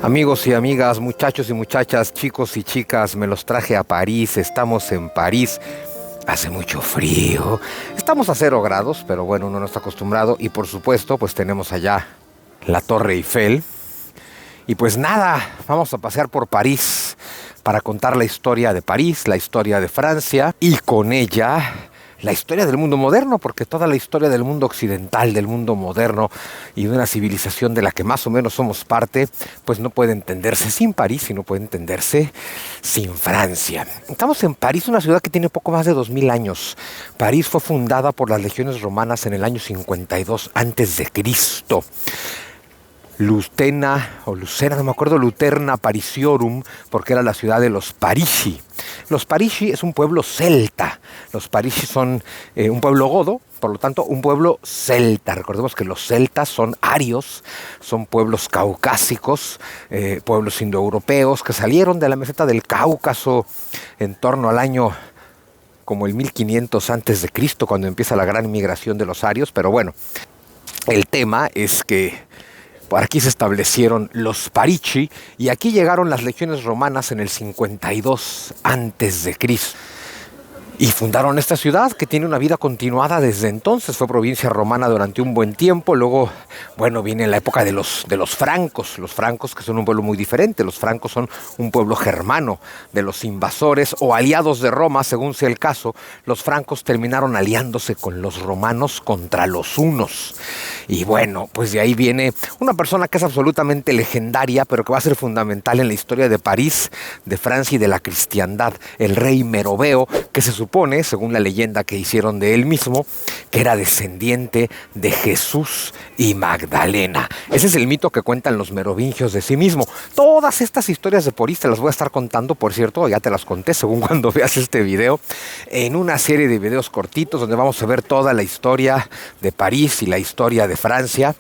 Amigos y amigas, muchachos y muchachas, chicos y chicas, me los traje a París. Estamos en París. Hace mucho frío. Estamos a 0 grados, pero bueno, uno no está acostumbrado. Y por supuesto, pues tenemos allá la Torre Eiffel. Y pues nada, vamos a pasear por París para contar la historia de París, la historia de Francia y con ella la historia del mundo moderno, porque toda la historia del mundo occidental, del mundo moderno y de una civilización de la que más o menos somos parte, pues no puede entenderse sin París y no puede entenderse sin Francia. Estamos en París, una ciudad que tiene poco más de 2000 años. París fue fundada por las legiones romanas en el año 52 a.C. Lucena, no me acuerdo, Luterna Parisiorum, porque era la ciudad de los Parisii. Los Parisii es un pueblo celta. Los Parisii son un pueblo godo, por lo tanto un pueblo celta. Recordemos que los celtas son arios, son pueblos caucásicos, pueblos indoeuropeos que salieron de la meseta del Cáucaso en torno al año como el 1500 antes de Cristo, cuando empieza la gran migración de los arios. Pero bueno, el tema es que por aquí se establecieron los Parisii y aquí llegaron las legiones romanas en el 52 antes de Cristo. Y fundaron esta ciudad que tiene una vida continuada desde entonces. Fue provincia romana durante un buen tiempo. Luego, bueno, viene la época de los francos. Los francos, que son un pueblo muy diferente. Los francos son un pueblo germano de los invasores o aliados de Roma, según sea el caso. Los francos terminaron aliándose con los romanos contra los hunos. Y bueno, pues de ahí viene una persona que es absolutamente legendaria, pero que va a ser fundamental en la historia de París, de Francia y de la cristiandad. El rey Meroveo, que se supone, según la leyenda que hicieron de él mismo, que era descendiente de Jesús y Magdalena. Ese es el mito que cuentan los merovingios de sí mismo. Todas estas historias de París te las voy a estar contando, por cierto, ya te las conté según cuando veas este video, en una serie de videos cortitos donde vamos a ver toda la historia de París y la historia de Francia.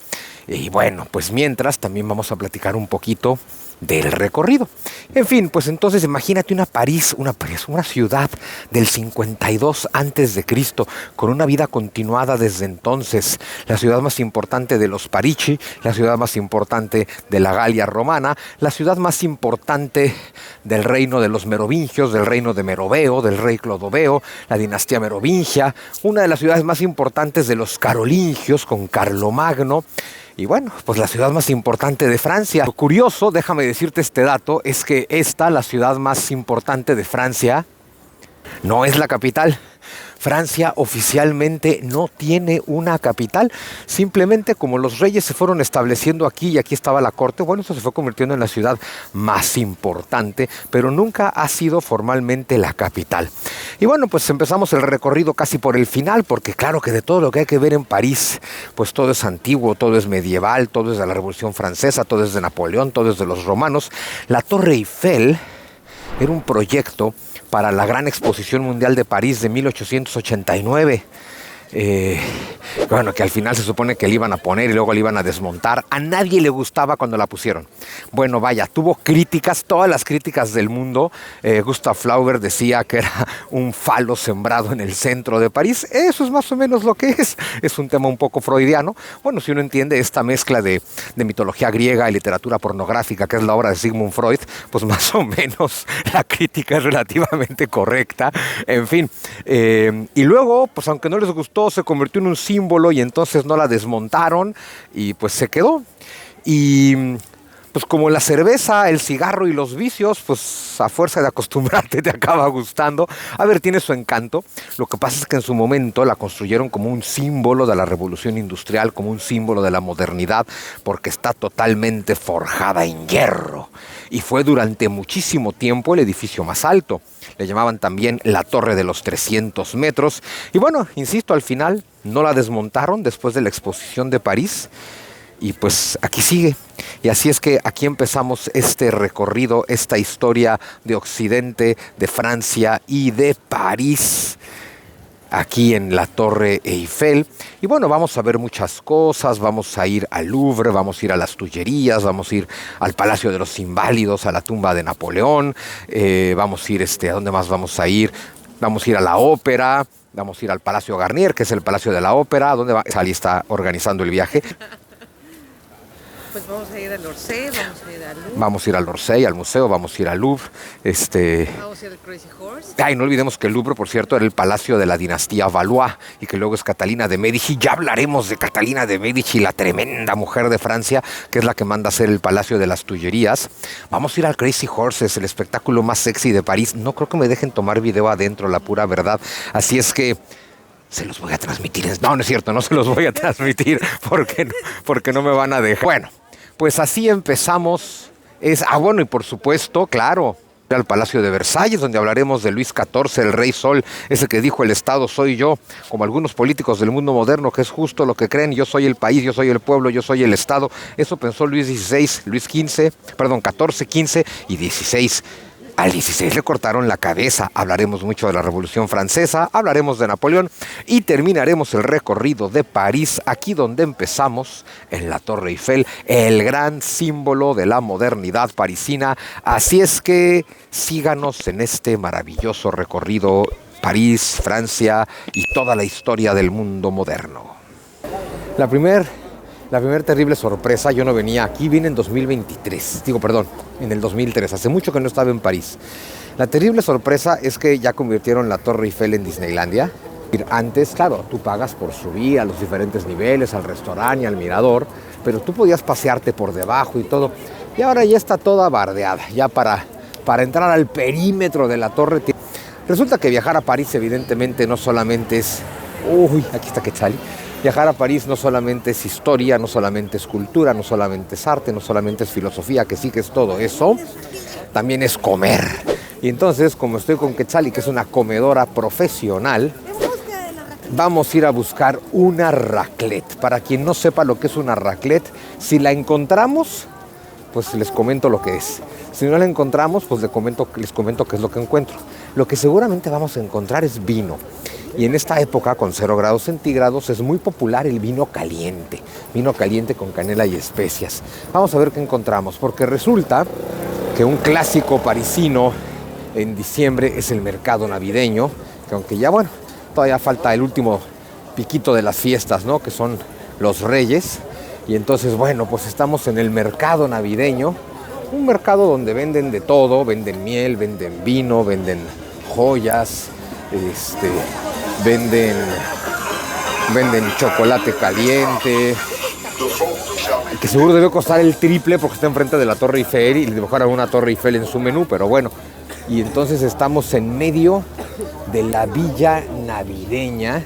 Y bueno, pues mientras también vamos a platicar un poquito del recorrido. En fin, pues entonces imagínate una ciudad del 52 antes de Cristo, con una vida continuada desde entonces, la ciudad más importante de los Parisii, la ciudad más importante de la Galia romana, la ciudad más importante del reino de los merovingios, del reino de Meroveo, del rey Clodoveo, la dinastía merovingia, una de las ciudades más importantes de los carolingios con Carlomagno. Y bueno, pues la ciudad más importante de Francia. Lo curioso, déjame decirte este dato, es que la ciudad más importante de Francia, no es la capital. Francia oficialmente no tiene una capital. Simplemente como los reyes se fueron estableciendo aquí y aquí estaba la corte, bueno, eso se fue convirtiendo en la ciudad más importante, pero nunca ha sido formalmente la capital. Y bueno, pues empezamos el recorrido casi por el final, porque claro que de todo lo que hay que ver en París, pues todo es antiguo, todo es medieval, todo es de la Revolución Francesa, todo es de Napoleón, todo es de los romanos. La Torre Eiffel era un proyecto para la Gran Exposición Mundial de París de 1889. Bueno, que al final se supone que le iban a poner y luego le iban a desmontar. A nadie le gustaba cuando la pusieron. Bueno, vaya, tuvo críticas, todas las críticas del mundo. Gustav Flaubert decía que era un falo sembrado en el centro de París. Eso es más o menos lo que es. Es un tema un poco freudiano. Bueno, si uno entiende esta mezcla de mitología griega y literatura pornográfica, que es la obra de Sigmund Freud, pues más o menos la crítica es relativamente correcta. En fin, y luego, pues aunque no les gustó, se convirtió en un símbolo y entonces no la desmontaron y pues se quedó. Y pues como la cerveza, el cigarro y los vicios, pues a fuerza de acostumbrarte te acaba gustando. A ver, tiene su encanto. Lo que pasa es que en su momento la construyeron como un símbolo de la revolución industrial, como un símbolo de la modernidad, porque está totalmente forjada en hierro. Y fue durante muchísimo tiempo el edificio más alto. Le llamaban también la Torre de los 300 metros. Y bueno, insisto, al final no la desmontaron después de la exposición de París. y pues aquí sigue. Y así es que aquí empezamos este recorrido, esta historia de Occidente, de Francia y de París, aquí en la Torre Eiffel. Y bueno, vamos a ver muchas cosas, vamos a ir al Louvre, vamos a ir a las Tullerías, vamos a ir al Palacio de los Inválidos, a la tumba de Napoleón, vamos a ir, ¿a dónde más vamos a ir? Vamos a ir a la ópera, vamos a ir al Palacio Garnier, que es el Palacio de la Ópera, donde Sally está organizando el viaje. Pues vamos a ir al Orsay, vamos a ir al Louvre. Vamos a ir al Orsay, al museo, vamos a ir al Louvre. Vamos a ir al Crazy Horse. Ay, no olvidemos que el Louvre, por cierto, era el palacio de la dinastía Valois y que luego es Catalina de Medici. Ya hablaremos de Catalina de Medici, la tremenda mujer de Francia, que es la que manda hacer el Palacio de las Tullerías. Vamos a ir al Crazy Horse, es el espectáculo más sexy de París. No creo que me dejen tomar video adentro, la pura verdad. Así es que se los voy a transmitir. No, no es cierto, no se los voy a transmitir porque no me van a dejar. Bueno, pues así empezamos. Bueno, y por supuesto, claro, al Palacio de Versalles, donde hablaremos de Luis XIV, el Rey Sol, ese que dijo: el Estado soy yo, como algunos políticos del mundo moderno, que es justo lo que creen: yo soy el país, yo soy el pueblo, yo soy el Estado. Eso pensó Luis XVI, XIV, XV y XVI. Al 16 le cortaron la cabeza. Hablaremos mucho de la Revolución Francesa, hablaremos de Napoleón y terminaremos el recorrido de París, aquí donde empezamos, en la Torre Eiffel, el gran símbolo de la modernidad parisina. Así es que síganos en este maravilloso recorrido: París, Francia y toda la historia del mundo moderno. La primera terrible sorpresa, yo no venía aquí, vine en 2023, en el 2003, hace mucho que no estaba en París. La terrible sorpresa es que ya convirtieron la Torre Eiffel en Disneylandia. Antes, claro, tú pagas por subir a los diferentes niveles, al restaurante, al mirador, pero tú podías pasearte por debajo y todo. Y ahora ya está toda bardeada, ya para entrar al perímetro de la torre. Resulta que viajar a París evidentemente no solamente es... Uy, aquí está Quetzali. Viajar a París no solamente es historia, no solamente es cultura, no solamente es arte, no solamente es filosofía, que sí que es todo eso, también es comer. Y entonces, como estoy con Quetzali, que es una comedora profesional, vamos a ir a buscar una raclette. Para quien no sepa lo que es una raclette, si la encontramos, pues les comento lo que es. Si no la encontramos, pues les comento qué es lo que encuentro. Lo que seguramente vamos a encontrar es vino. Y en esta época, con 0 grados centígrados, es muy popular el vino caliente con canela y especias. Vamos a ver qué encontramos, porque resulta que un clásico parisino en diciembre es el mercado navideño, que aunque ya, bueno, todavía falta el último piquito de las fiestas, ¿no?, que son los Reyes. Y entonces, bueno, pues estamos en el mercado navideño, un mercado donde venden de todo, venden miel, venden vino, venden joyas, venden chocolate caliente, que seguro debe costar el triple porque está enfrente de la Torre Eiffel y le dibujaron una Torre Eiffel en su menú, pero bueno. Y entonces estamos en medio de la villa navideña,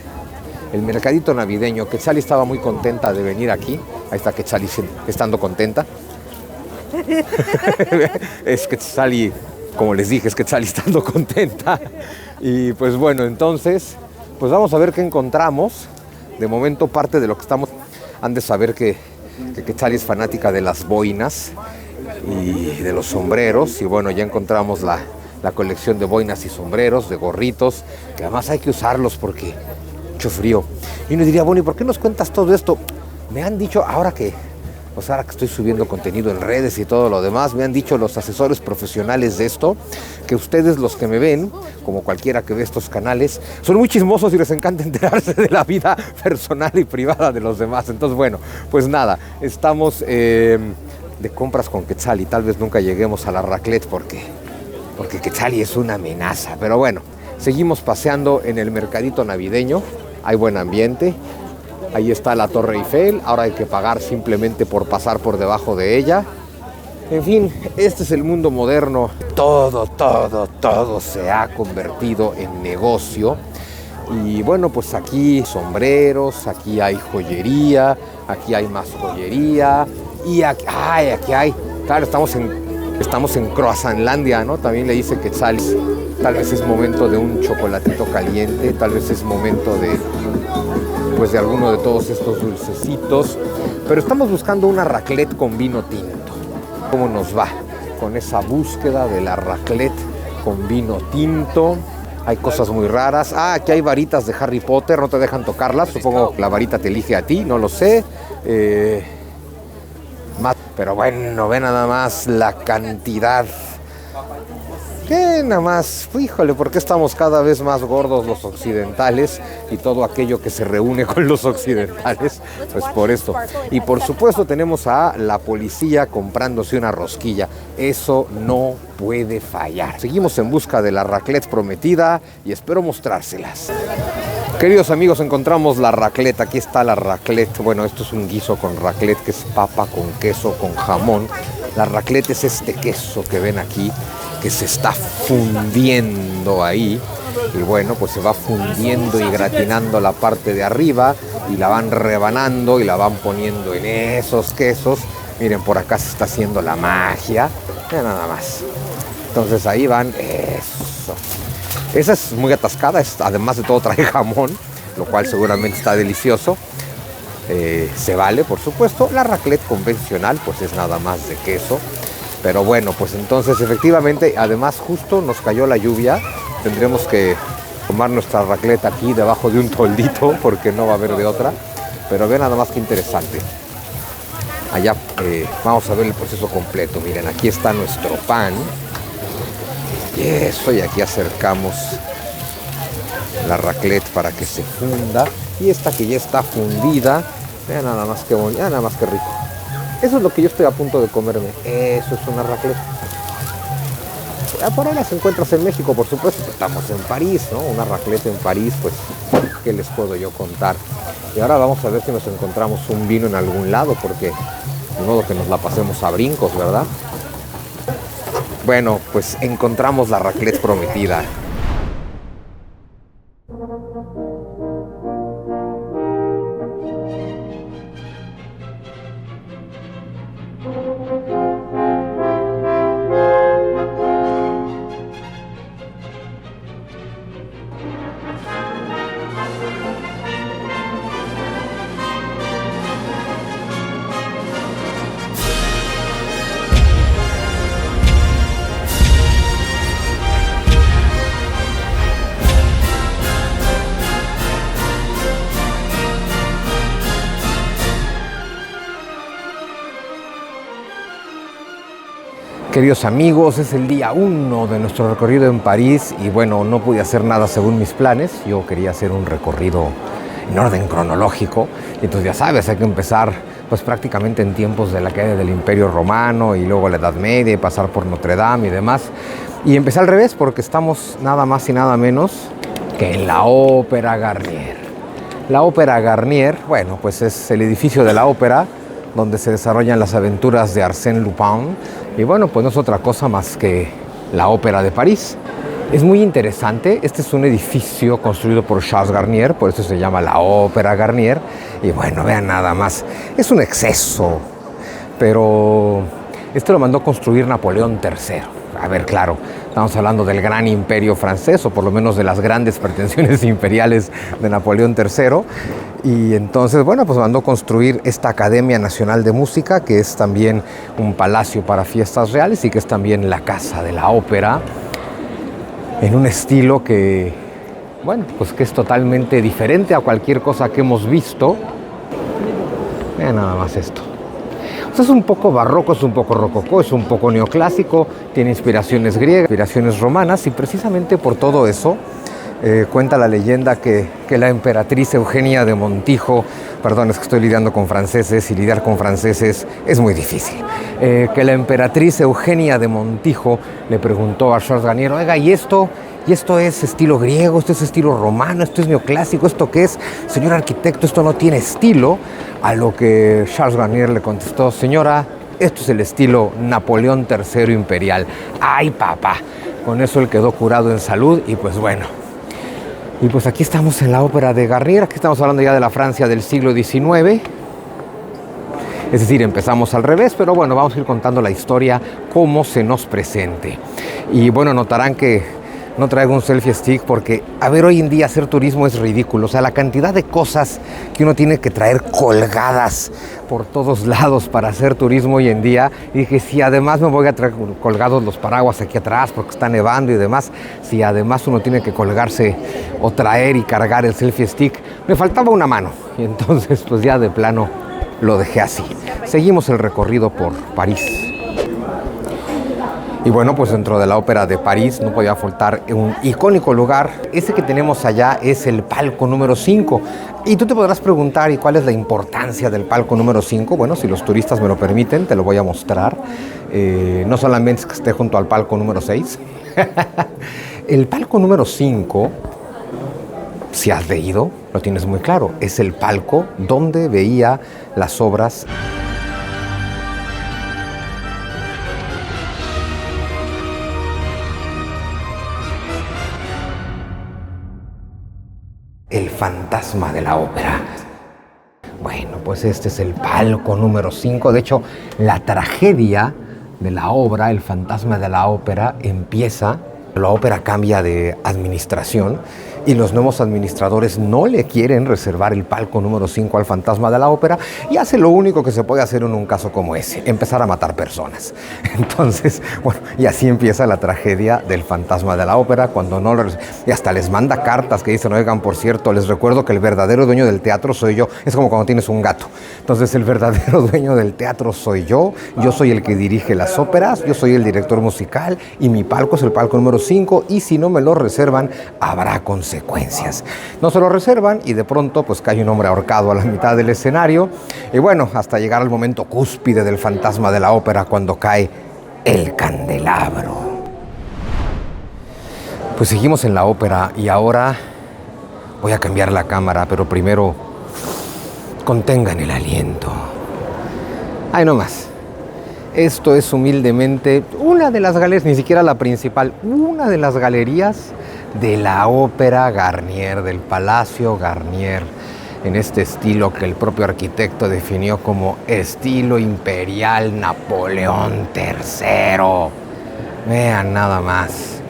el mercadito navideño. Quetzali estaba muy contenta de venir aquí. Ahí está Quetzali estando contenta. Es Quetzali, como les dije, es Quetzali estando contenta. Y pues bueno, entonces, pues vamos a ver qué encontramos. De momento, parte de lo que estamos... Han de saber que Quetzali es fanática de las boinas y de los sombreros. Y bueno, ya encontramos la colección de boinas y sombreros, de gorritos, que además hay que usarlos porque mucho frío. Y uno diría: bueno, ¿y por qué nos cuentas todo esto? Me han dicho, ahora que estoy subiendo contenido en redes y todo lo demás, me han dicho los asesores profesionales de esto, que ustedes, los que me ven, como cualquiera que ve estos canales, son muy chismosos y les encanta enterarse de la vida personal y privada de los demás. Entonces, bueno, pues nada, estamos de compras con Quetzali. Tal vez nunca lleguemos a la raclette porque Quetzali es una amenaza. Pero bueno, seguimos paseando en el mercadito navideño, hay buen ambiente. Ahí está la Torre Eiffel, ahora hay que pagar simplemente por pasar por debajo de ella. En fin, este es el mundo moderno. Todo se ha convertido en negocio. Y bueno, pues aquí sombreros, aquí hay joyería, aquí hay más joyería. Y aquí hay, claro, estamos en Croissantlandia, ¿no? También le dice Quetzali. Tal vez es momento de un chocolatito caliente, tal vez es momento de pues de alguno de todos estos dulcecitos. Pero estamos buscando una raclette con vino tinto. ¿Cómo nos va con esa búsqueda de la raclette con vino tinto? Hay cosas muy raras. Aquí hay varitas de Harry Potter, no te dejan tocarlas. Supongo que la varita te elige a ti, no lo sé. Pero bueno, ve nada más la cantidad. Que nada más, híjole, ¿por qué estamos cada vez más gordos los occidentales y todo aquello que se reúne con los occidentales? Pues por esto. Y por supuesto tenemos a la policía comprándose una rosquilla. Eso no puede fallar. Seguimos en busca de la raclette prometida y espero mostrárselas. Queridos amigos, encontramos la raclette. Aquí está la raclette. Bueno, esto es un guiso con raclette, que es papa con queso, con jamón. La raclette es este queso que ven aquí, que se está fundiendo ahí. Y bueno, pues se va fundiendo y gratinando la parte de arriba y la van rebanando y la van poniendo en esos quesos. Miren, por acá se está haciendo la magia. Miren nada más. Entonces ahí van, eso. Esa es muy atascada, además de todo trae jamón, lo cual seguramente está delicioso. Se vale, por supuesto. La raclette convencional pues es nada más de queso. Pero bueno, pues entonces efectivamente, además justo nos cayó la lluvia. Tendremos que tomar nuestra raclette aquí debajo de un toldito porque no va a haber de otra. Pero vean nada más que interesante. Allá vamos a ver el proceso completo. Miren, aquí está nuestro pan. Y eso, y aquí acercamos la raclette para que se funda. Y esta que ya está fundida, vean nada más que bonito, nada más que rico. Eso es lo que yo estoy a punto de comerme. Eso es una raclette. Por ahí las encuentras en México, por supuesto. Estamos en París, ¿no? Una raclette en París, pues, ¿qué les puedo yo contar? Y ahora vamos a ver si nos encontramos un vino en algún lado, porque de modo que nos la pasemos a brincos, ¿verdad? Bueno, pues encontramos la raclette prometida. Queridos amigos, es el día 1 de nuestro recorrido en París y bueno, no pude hacer nada según mis planes. Yo quería hacer un recorrido en orden cronológico y entonces ya sabes, hay que empezar pues prácticamente en tiempos de la caída del Imperio Romano y luego la Edad Media y pasar por Notre Dame y demás. Y empecé al revés porque estamos nada más y nada menos que en la Ópera Garnier. La Ópera Garnier, bueno, pues es el edificio de la ópera donde se desarrollan las aventuras de Arsène Lupin. Y bueno, pues no es otra cosa más que la Ópera de París. Es muy interesante. Este es un edificio construido por Charles Garnier, por eso se llama la Ópera Garnier. Y bueno, vean nada más. Es un exceso, pero este lo mandó construir Napoleón III. A ver, claro, estamos hablando del gran imperio francés, o por lo menos de las grandes pretensiones imperiales de Napoleón III. Y entonces, bueno, pues mandó construir esta Academia Nacional de Música, que es también un palacio para fiestas reales y que es también la casa de la ópera, en un estilo que, bueno, pues que es totalmente diferente a cualquier cosa que hemos visto. Vean nada más esto. O sea, es un poco barroco, es un poco rococó, es un poco neoclásico, tiene inspiraciones griegas, inspiraciones romanas, y precisamente por todo eso cuenta la leyenda que la emperatriz Eugenia de Montijo, perdón, es que estoy lidiando con franceses y lidiar con franceses es muy difícil, que la emperatriz Eugenia de Montijo le preguntó a Charles Garnier, oiga, ¿y esto es estilo griego, esto es estilo romano, esto es neoclásico, esto qué es? Señor arquitecto, esto no tiene estilo. A lo que Charles Garnier le contestó, señora, esto es el estilo Napoleón III imperial. ¡Ay, papá! Con eso él quedó curado en salud y pues bueno. Y pues aquí estamos en la ópera de Garnier, aquí estamos hablando ya de la Francia del siglo XIX. Es decir, empezamos al revés, pero bueno, vamos a ir contando la historia como se nos presente. Y bueno, notarán que no traigo un selfie stick porque, a ver, hoy en día hacer turismo es ridículo. O sea, la cantidad de cosas que uno tiene que traer colgadas por todos lados para hacer turismo hoy en día. Y dije, si además me voy a traer colgados los paraguas aquí atrás porque está nevando y demás, si además uno tiene que colgarse o traer y cargar el selfie stick, me faltaba una mano. Y entonces, pues ya de plano lo dejé así. Seguimos el recorrido por París. Y bueno, pues dentro de la Ópera de París no podía faltar un icónico lugar. Ese que tenemos allá es el palco número 5. Y tú te podrás preguntar, ¿y cuál es la importancia del palco número 5? Bueno, si los turistas me lo permiten, te lo voy a mostrar. No solamente es que esté junto al palco número 6. El palco número 5, si has leído, lo tienes muy claro. Es el palco donde veía las obras El fantasma de la ópera. Bueno, pues este es el palco número 5. De hecho, la tragedia de la obra, El fantasma de la ópera, empieza. La ópera cambia de administración y los nuevos administradores no le quieren reservar el palco número 5 al fantasma de la ópera y hace lo único que se puede hacer en un caso como ese, empezar a matar personas. Entonces, bueno, y así empieza la tragedia del fantasma de la ópera cuando no lo... Y hasta les manda cartas que dicen, oigan, por cierto, les recuerdo que el verdadero dueño del teatro soy yo. Es como cuando tienes un gato. Entonces, el verdadero dueño del teatro soy yo soy el que dirige las óperas, yo soy el director musical y mi palco es el palco número 5 y si no me lo reservan, habrá consecuencias. No se lo reservan y de pronto pues cae un hombre ahorcado a la mitad del escenario y bueno, hasta llegar al momento cúspide del fantasma de la ópera cuando cae el candelabro. Pues seguimos en la ópera y ahora voy a cambiar la cámara, pero primero contengan el aliento. Ay, no más. Esto es humildemente una de las galerías, ni siquiera la principal, una de las galerías de la Ópera Garnier, del Palacio Garnier, en este estilo que el propio arquitecto definió como estilo imperial Napoleón III. Vean nada más.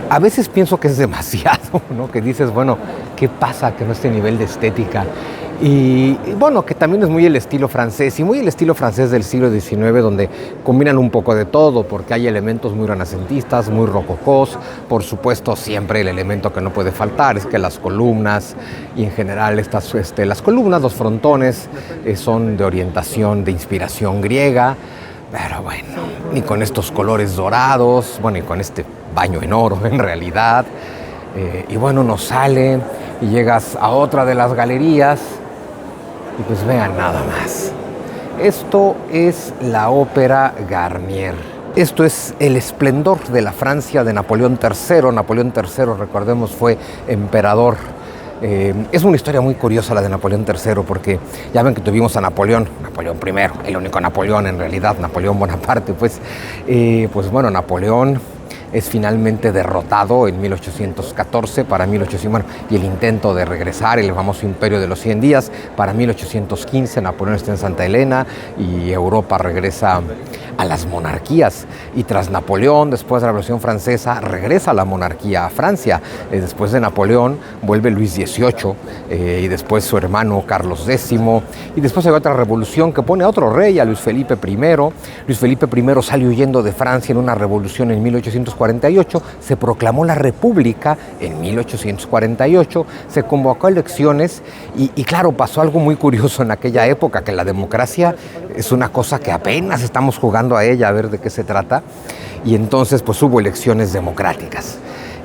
A veces pienso que es demasiado, ¿no? Que dices, bueno, ¿qué pasa que no este nivel de estética? Y bueno, que también es muy el estilo francés, y muy el estilo francés del siglo XIX, donde combinan un poco de todo, porque hay elementos muy renacentistas, muy rococós. Por supuesto, siempre el elemento que no puede faltar es que las columnas, y en general las columnas, los frontones, son de orientación, de inspiración griega. Pero bueno, ni con estos colores dorados, bueno, y con este baño en oro en realidad. Y bueno, nos sale y llegas a otra de las galerías y pues vean nada más. Esto es la Ópera Garnier. Esto es el esplendor de la Francia de Napoleón III. Napoleón III, recordemos, fue emperador. Es una historia muy curiosa la de Napoleón III, porque ya ven que tuvimos a Napoleón I, el único Napoleón en realidad, Napoleón Bonaparte, pues bueno, Napoleón es finalmente derrotado en 1814 para 1800, y el intento de regresar, el famoso Imperio de los 100 días, para 1815 Napoleón está en Santa Elena y Europa regresa a las monarquías. Y tras Napoleón, después de la Revolución Francesa, regresa la monarquía a Francia. Después de Napoleón vuelve Luis XVIII y después su hermano Carlos X. Y después hay otra revolución que pone a otro rey, a Luis Felipe I. Luis Felipe I sale huyendo de Francia en una revolución en 1848. Se proclamó la República en 1848. Se convocó a elecciones y claro, pasó algo muy curioso en aquella época, que la democracia es una cosa que apenas estamos jugando a ella, a ver de qué se trata, y entonces pues hubo elecciones democráticas.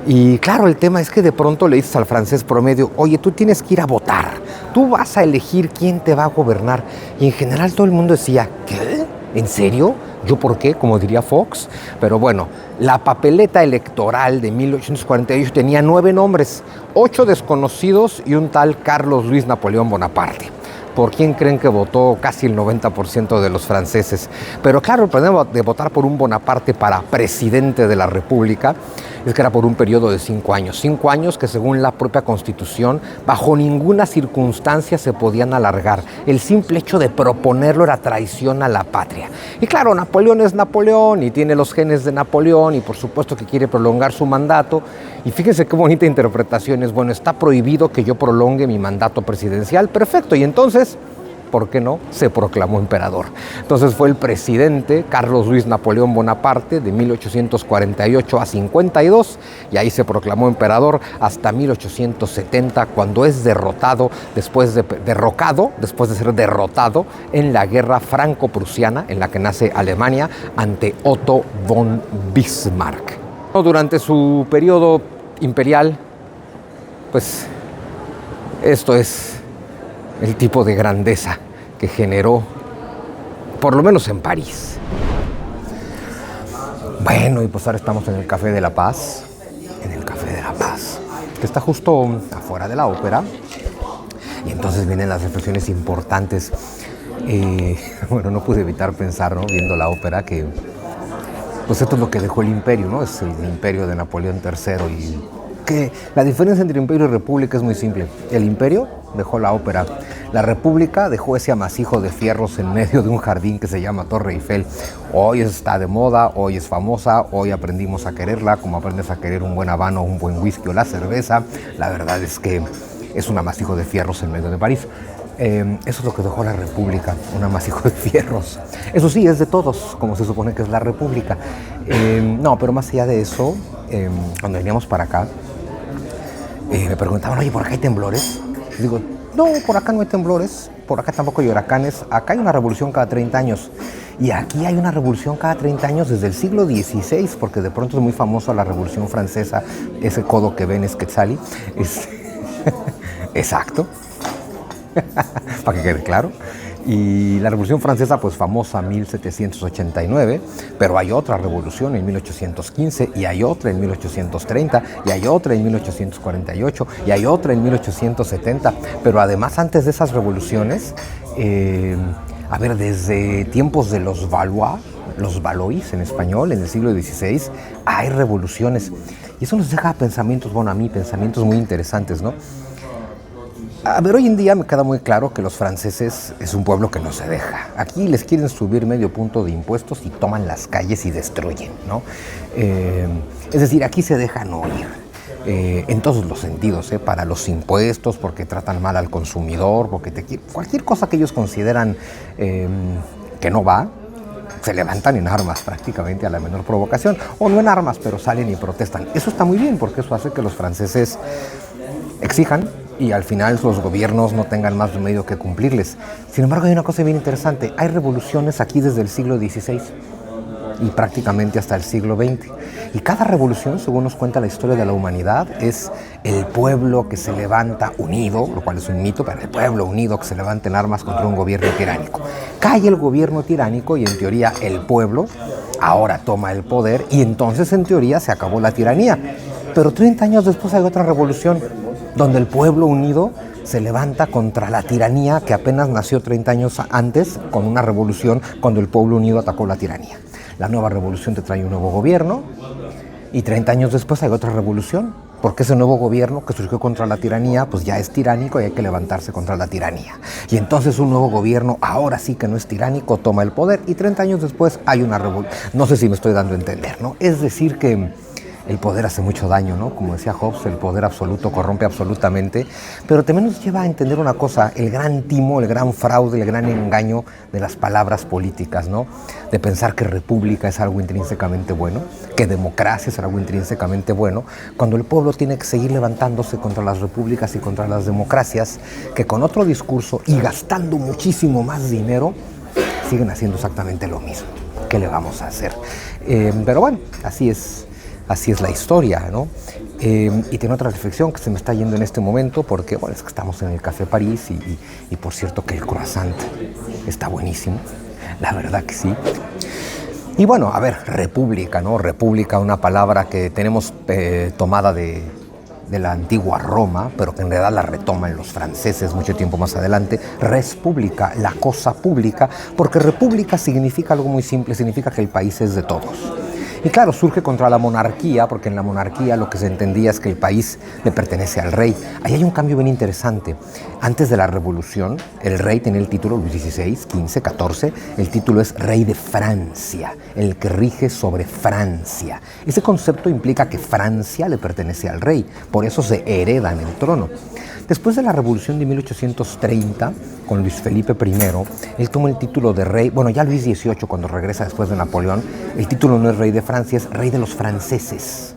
Y claro, el tema es que de pronto le dices al francés promedio, oye, tú tienes que ir a votar, tú vas a elegir quién te va a gobernar, y en general todo el mundo decía, ¿qué? ¿En serio? ¿Yo por qué? Como diría Fox. Pero bueno, la papeleta electoral de 1848 tenía 9 nombres, 8 desconocidos y un tal Carlos Luis Napoleón Bonaparte. ¿Por quién creen que votó casi el 90% de los franceses? Pero claro, el problema de votar por un Bonaparte para presidente de la República es que era por un periodo de 5 años. 5 años que según la propia Constitución, bajo ninguna circunstancia se podían alargar. El simple hecho de proponerlo era traición a la patria. Y claro, Napoleón es Napoleón y tiene los genes de Napoleón y por supuesto que quiere prolongar su mandato. Y fíjense qué bonita interpretación es. Bueno, está prohibido que yo prolongue mi mandato presidencial. Perfecto. Y entonces, ¿por qué no? Se proclamó emperador. Entonces fue el presidente Carlos Luis Napoleón Bonaparte de 1848 a 52 y ahí se proclamó emperador hasta 1870 cuando es derrotado después de ser derrotado en la guerra franco-prusiana en la que nace Alemania ante Otto von Bismarck. Durante su periodo imperial, pues esto es el tipo de grandeza que generó, por lo menos en París. Bueno, y pues ahora estamos en el Café de la Paz, que está justo afuera de la ópera. Y entonces vienen las reflexiones importantes. Bueno, no pude evitar pensar, ¿no? Viendo la ópera, que pues esto es lo que dejó el imperio, ¿no? Es el imperio de Napoleón III y que la diferencia entre imperio y república es muy simple. El imperio dejó la ópera. La república dejó ese amasijo de fierros en medio de un jardín que se llama Torre Eiffel. Hoy está de moda, hoy es famosa, hoy aprendimos a quererla, como aprendes a querer un buen habano, un buen whisky o la cerveza. La verdad es que es un amasijo de fierros en medio de París. Eso es lo que dejó la república, un amasijo de fierros. Eso sí, es de todos, como se supone que es la república. No, pero más allá de eso, cuando veníamos para acá, me preguntaban, oye, ¿por acá hay temblores? Y digo, no, por acá no hay temblores, por acá tampoco hay huracanes, acá hay una revolución cada 30 años. Y aquí hay una revolución cada 30 años desde el siglo XVI, porque de pronto es muy famosa la Revolución Francesa, ese codo que ven es Quetzali. Exacto, para que quede claro. Y la Revolución Francesa, pues famosa en 1789, pero hay otra revolución en 1815, y hay otra en 1830, y hay otra en 1848, y hay otra en 1870. Pero además, antes de esas revoluciones, desde tiempos de los Valois en español, en el siglo XVI, hay revoluciones. Y eso nos deja pensamientos, bueno, a mí, pensamientos muy interesantes, ¿no? A ver, hoy en día me queda muy claro que los franceses es un pueblo que no se deja. Aquí les quieren subir medio punto de impuestos y toman las calles y destruyen, ¿no? Es decir, aquí se dejan oír. En todos los sentidos, para los impuestos, porque tratan mal al consumidor, cualquier cosa que ellos consideran que no va, se levantan en armas prácticamente a la menor provocación, o no en armas, pero salen y protestan. Eso está muy bien, porque eso hace que los franceses exijan y al final los gobiernos no tengan más remedio que cumplirles. Sin embargo, hay una cosa bien interesante. Hay revoluciones aquí desde el siglo XVI y prácticamente hasta el siglo XX. Y cada revolución, según nos cuenta la historia de la humanidad, es el pueblo que se levanta unido, lo cual es un mito, pero el pueblo unido que se levanta en armas contra un gobierno tiránico. Cae el gobierno tiránico y en teoría el pueblo ahora toma el poder y entonces en teoría se acabó la tiranía. Pero 30 años después hay otra revolución donde el pueblo unido se levanta contra la tiranía que apenas nació 30 años antes con una revolución cuando el pueblo unido atacó la tiranía. La nueva revolución te trae un nuevo gobierno y 30 años después hay otra revolución porque ese nuevo gobierno que surgió contra la tiranía pues ya es tiránico y hay que levantarse contra la tiranía. Y entonces un nuevo gobierno, ahora sí que no es tiránico, toma el poder y 30 años después hay una revolución. No sé si me estoy dando a entender, ¿no? Es decir que el poder hace mucho daño, ¿no? Como decía Hobbes, el poder absoluto corrompe absolutamente, pero también nos lleva a entender una cosa, el gran timo, el gran fraude, el gran engaño de las palabras políticas, ¿no? De pensar que república es algo intrínsecamente bueno, que democracia es algo intrínsecamente bueno, cuando el pueblo tiene que seguir levantándose contra las repúblicas y contra las democracias, que con otro discurso y gastando muchísimo más dinero, siguen haciendo exactamente lo mismo. ¿Qué le vamos a hacer? Pero bueno, así es la historia, ¿no? Y tiene otra reflexión que se me está yendo en este momento porque, bueno, es que estamos en el Café París y por cierto que el croissant está buenísimo, la verdad que sí. Y bueno, a ver, república, ¿no? República, una palabra que tenemos tomada de la antigua Roma, pero que en realidad la retoman los franceses mucho tiempo más adelante. Res publica, la cosa pública, porque república significa algo muy simple, significa que el país es de todos. Y claro, surge contra la monarquía, porque en la monarquía lo que se entendía es que el país le pertenece al rey. Ahí hay un cambio bien interesante. Antes de la revolución, el rey tenía el título, Luis XVI, XV, XIV, el título es rey de Francia, el que rige sobre Francia. Ese concepto implica que Francia le pertenece al rey, por eso se hereda en el trono. Después de la Revolución de 1830, con Luis Felipe I, él toma el título de rey, bueno, ya Luis XVIII, cuando regresa después de Napoleón, el título no es rey de Francia, es rey de los franceses.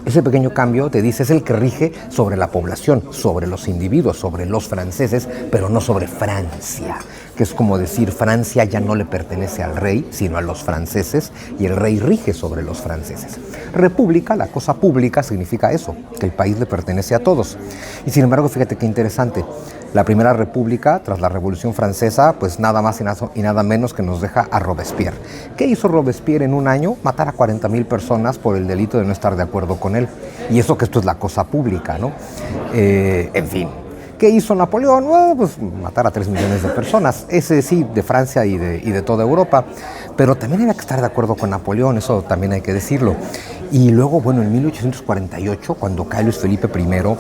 Ese pequeño cambio te dice, es el que rige sobre la población, sobre los individuos, sobre los franceses, pero no sobre Francia, que es como decir, Francia ya no le pertenece al rey, sino a los franceses, y el rey rige sobre los franceses. República, la cosa pública, significa eso, que el país le pertenece a todos. Y sin embargo, fíjate qué interesante, la primera república, tras la Revolución Francesa, pues nada más y nada menos que nos deja a Robespierre. ¿Qué hizo Robespierre en un año? Matar a 40,000 personas por el delito de no estar de acuerdo con él. Y eso que esto es la cosa pública, ¿no? En fin. ¿Qué hizo Napoleón? Bueno, pues matar a 3 millones de personas. Ese sí, de Francia y de toda Europa. Pero también había que estar de acuerdo con Napoleón, eso también hay que decirlo. Y luego, bueno, en 1848, cuando cae Luis Felipe I,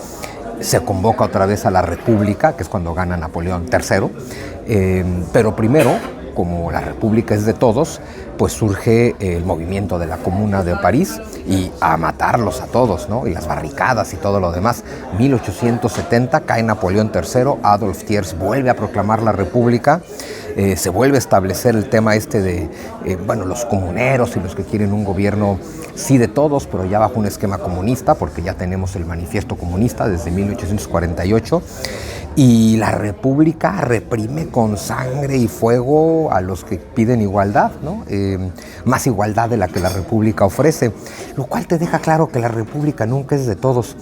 se convoca otra vez a la República, que es cuando gana Napoleón III. Pero primero, como la República es de todos, pues surge el movimiento de la Comuna de París y a matarlos a todos, ¿no? Y las barricadas y todo lo demás. 1870 cae Napoleón III, Adolf Thiers vuelve a proclamar la República, se vuelve a establecer el tema de, los comuneros y los que quieren un gobierno, sí de todos, pero ya bajo un esquema comunista, porque ya tenemos el manifiesto comunista desde 1848. Y la República reprime con sangre y fuego a los que piden igualdad, ¿no? Más igualdad de la que la República ofrece, lo cual te deja claro que la República nunca es de todos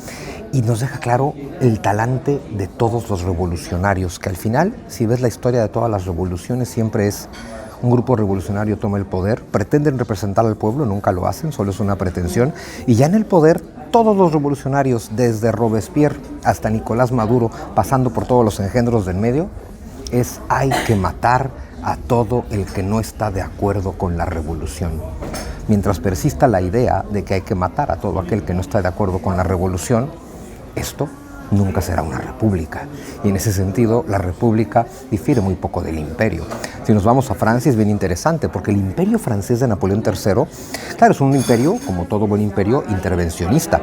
y nos deja claro el talante de todos los revolucionarios, que al final, si ves la historia de todas las revoluciones, siempre es un grupo revolucionario toma el poder, pretenden representar al pueblo, nunca lo hacen, solo es una pretensión, y ya en el poder todos los revolucionarios, desde Robespierre hasta Nicolás Maduro, pasando por todos los engendros del medio, hay que matar a todo el que no está de acuerdo con la revolución. Mientras persista la idea de que hay que matar a todo aquel que no está de acuerdo con la revolución, esto nunca será una república. Y en ese sentido, la república difiere muy poco del imperio. Si nos vamos a Francia es bien interesante, porque el imperio francés de Napoleón III, claro, es un imperio, como todo buen imperio, intervencionista.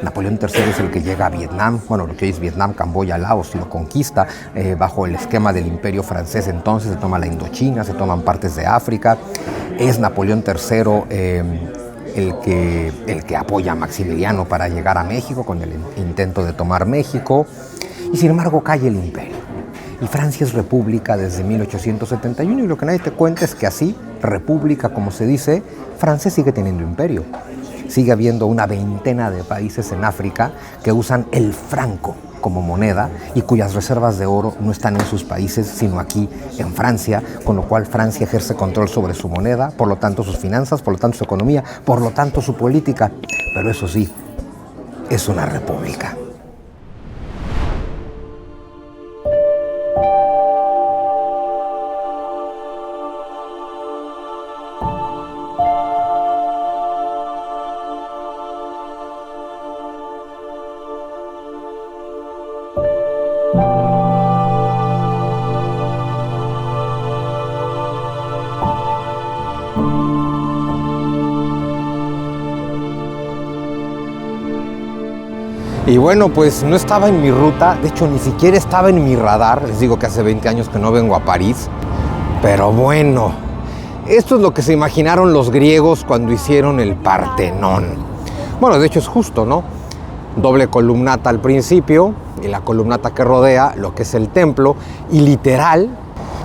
Napoleón III es el que llega a Vietnam, bueno, lo que hoy es Vietnam, Camboya, Laos, y lo conquista bajo el esquema del imperio francés. Entonces se toma la Indochina, se toman partes de África. Es Napoleón III el que apoya a Maximiliano para llegar a México con el intento de tomar México, y sin embargo cae el imperio. Y Francia es república desde 1871, y lo que nadie te cuenta es que así, república como se dice, Francia sigue teniendo imperio. Sigue habiendo una veintena de países en África que usan el franco como moneda y cuyas reservas de oro no están en sus países, sino aquí en Francia, con lo cual Francia ejerce control sobre su moneda, por lo tanto sus finanzas, por lo tanto su economía, por lo tanto su política. Pero eso sí, es una república. Y bueno, pues no estaba en mi ruta, de hecho ni siquiera estaba en mi radar. Les digo que hace 20 años que no vengo a París, pero bueno, esto es lo que se imaginaron los griegos cuando hicieron el Partenón. Bueno, de hecho es justo, ¿no? Doble columnata al principio y la columnata que rodea lo que es el templo, y literal,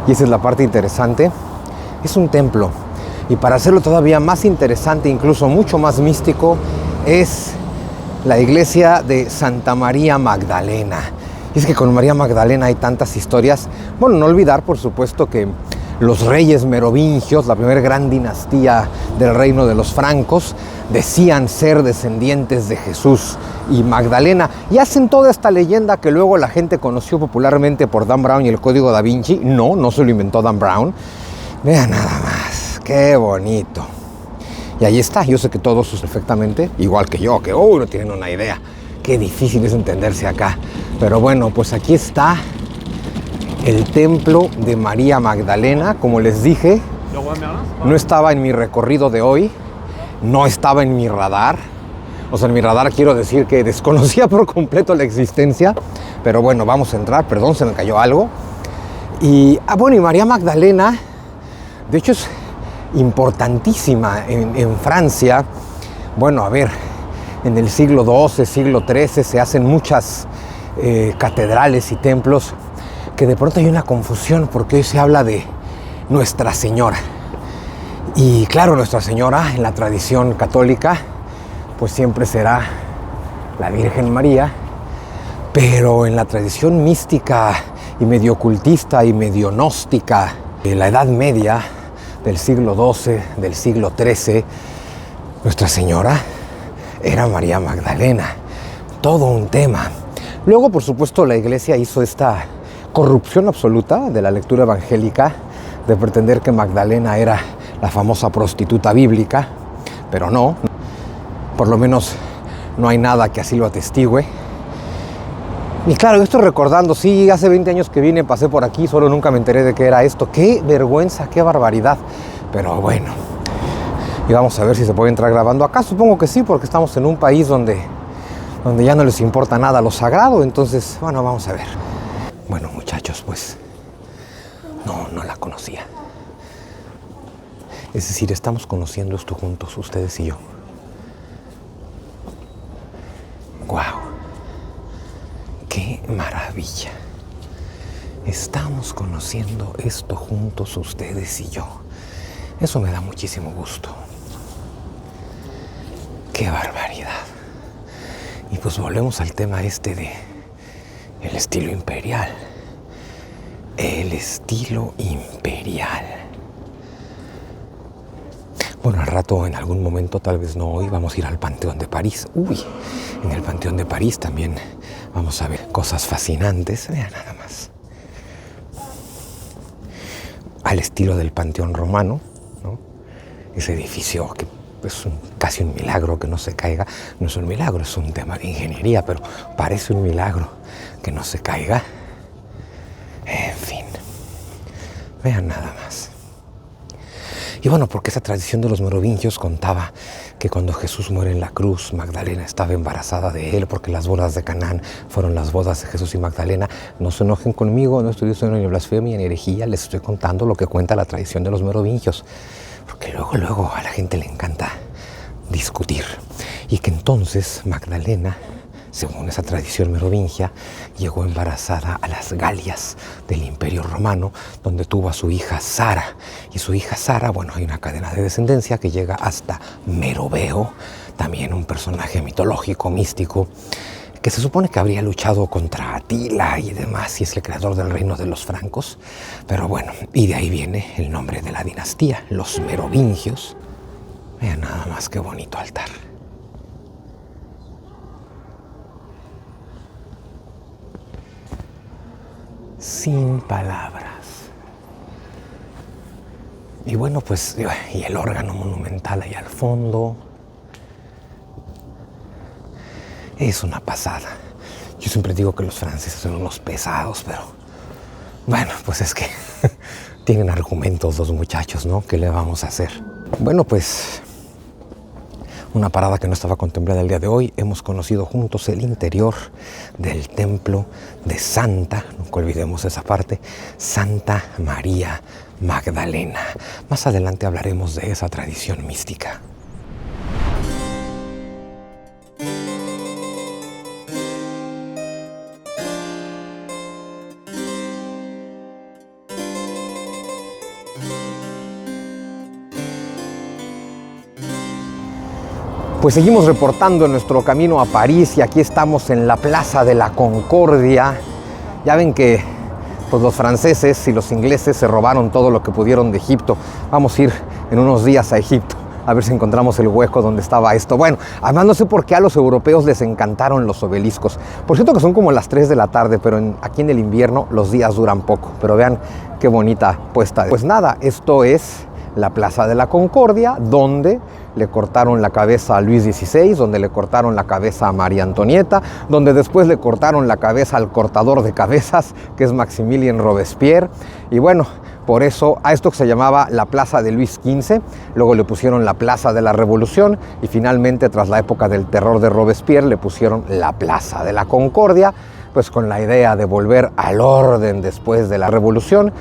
y esa es la parte interesante, es un templo. Y para hacerlo todavía más interesante, incluso mucho más místico, es la iglesia de Santa María Magdalena. Y es que con María Magdalena hay tantas historias. Bueno, no olvidar, por supuesto, que los reyes merovingios, la primera gran dinastía del reino de los francos, decían ser descendientes de Jesús y Magdalena. Y hacen toda esta leyenda que luego la gente conoció popularmente por Dan Brown y el Código Da Vinci. No se lo inventó Dan Brown. Vean nada más, qué bonito. Y ahí está, yo sé que todos perfectamente, igual que yo, que no tienen una idea. Qué difícil es entenderse acá. Pero bueno, pues aquí está el templo de María Magdalena. Como les dije, no estaba en mi recorrido de hoy, no estaba en mi radar. O sea, en mi radar quiero decir que desconocía por completo la existencia. Pero bueno, vamos a entrar, perdón, se me cayó algo. Y bueno, y María Magdalena, de hecho es importantísima en Francia. Bueno, a ver, en el siglo XII, siglo XIII se hacen muchas catedrales y templos que de pronto hay una confusión porque hoy se habla de Nuestra Señora. Y claro, Nuestra Señora en la tradición católica pues siempre será la Virgen María, pero en la tradición mística y medio ocultista y medio gnóstica de la Edad Media, del siglo XII, del siglo XIII, Nuestra Señora era María Magdalena. Todo un tema. Luego, por supuesto, la Iglesia hizo esta corrupción absoluta de la lectura evangélica, de pretender que Magdalena era la famosa prostituta bíblica, pero no. Por lo menos no hay nada que así lo atestigue. Y claro, yo estoy recordando, sí, hace 20 años que vine, pasé por aquí, solo nunca me enteré de qué era esto. ¡Qué vergüenza, qué barbaridad! Pero bueno, y vamos a ver si se puede entrar grabando acá. Supongo que sí, porque estamos en un país donde ya no les importa nada lo sagrado. Entonces, bueno, vamos a ver. Bueno, muchachos, pues no la conocía. Es decir, estamos conociendo esto juntos, ustedes y yo. ¡Guau! ¡Qué maravilla! Estamos conociendo esto juntos, ustedes y yo. Eso me da muchísimo gusto. ¡Qué barbaridad! Y pues volvemos al tema este de el estilo imperial. El estilo imperial. Bueno, al rato, en algún momento, tal vez no hoy, vamos a ir al Panteón de París. Uy, en el Panteón de París también vamos a ver cosas fascinantes. Vean nada más. Al estilo del Panteón Romano, ¿no? Ese edificio que es casi un milagro que no se caiga. No es un milagro, es un tema de ingeniería, pero parece un milagro que no se caiga. En fin, vean nada más. Y bueno, porque esa tradición de los merovingios contaba que cuando Jesús muere en la cruz, Magdalena estaba embarazada de él, porque las bodas de Canaán fueron las bodas de Jesús y Magdalena. No se enojen conmigo, no estoy diciendo ni blasfemia ni herejía, les estoy contando lo que cuenta la tradición de los merovingios. Porque luego a la gente le encanta discutir. Y que entonces Magdalena, según esa tradición merovingia, llegó embarazada a las Galias del Imperio Romano, donde tuvo a su hija Sara. Y su hija Sara, bueno, hay una cadena de descendencia que llega hasta Meroveo, también un personaje mitológico, místico, que se supone que habría luchado contra Atila y demás, y es el creador del reino de los francos. Pero bueno, y de ahí viene el nombre de la dinastía, los merovingios. Vean nada más qué bonito altar. Sin palabras. Y bueno, pues, y el órgano monumental ahí al fondo. Es una pasada. Yo siempre digo que los franceses son unos pesados, pero bueno, pues es que tienen argumentos los muchachos, ¿no? ¿Qué le vamos a hacer? Bueno, pues una parada que no estaba contemplada el día de hoy. Hemos conocido juntos el interior del templo de Santa, nunca olvidemos esa parte, Santa María Magdalena. Más adelante hablaremos de esa tradición mística. Pues seguimos reportando nuestro camino a París y aquí estamos en la Plaza de la Concordia. Ya ven que pues, los franceses y los ingleses se robaron todo lo que pudieron de Egipto. Vamos a ir en unos días a Egipto a ver si encontramos el hueco donde estaba esto. Bueno, además no sé por qué a los europeos les encantaron los obeliscos. Por cierto que son como las 3 de la tarde, pero aquí en el invierno los días duran poco. Pero vean qué bonita puesta. Pues nada, esto es la Plaza de la Concordia, donde le cortaron la cabeza a Luis XVI, donde le cortaron la cabeza a María Antonieta, donde después le cortaron la cabeza al cortador de cabezas, que es Maximilien Robespierre. Y bueno, por eso a esto que se llamaba la Plaza de Luis XV, luego le pusieron la Plaza de la Revolución y finalmente, tras la época del terror de Robespierre, le pusieron la Plaza de la Concordia, pues con la idea de volver al orden después de la Revolución.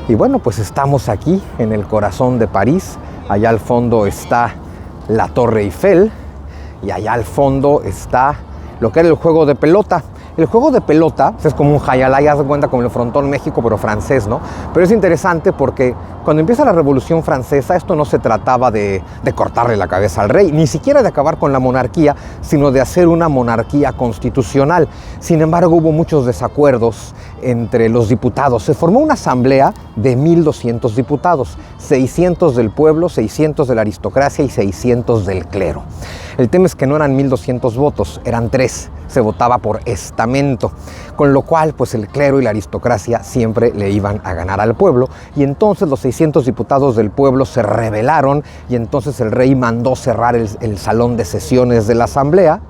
Y bueno, pues estamos aquí en el corazón de París. Allá al fondo está la Torre Eiffel y allá al fondo está lo que era el juego de pelota. El juego de pelota es como un jayalay, haz de cuenta, como el frontón México, pero francés, ¿no? Pero es interesante porque cuando empieza la Revolución Francesa, esto no se trataba de cortarle la cabeza al rey, ni siquiera de acabar con la monarquía, sino de hacer una monarquía constitucional. Sin embargo, hubo muchos desacuerdos entre los diputados. Se formó una asamblea de 1.200 diputados, 600 del pueblo, 600 de la aristocracia y 600 del clero. El tema es que no eran 1.200 votos, eran 3. Se votaba por estamento, con lo cual pues el clero y la aristocracia siempre le iban a ganar al pueblo, y entonces los 600 diputados del pueblo se rebelaron y entonces el rey mandó cerrar el salón de sesiones de la asamblea,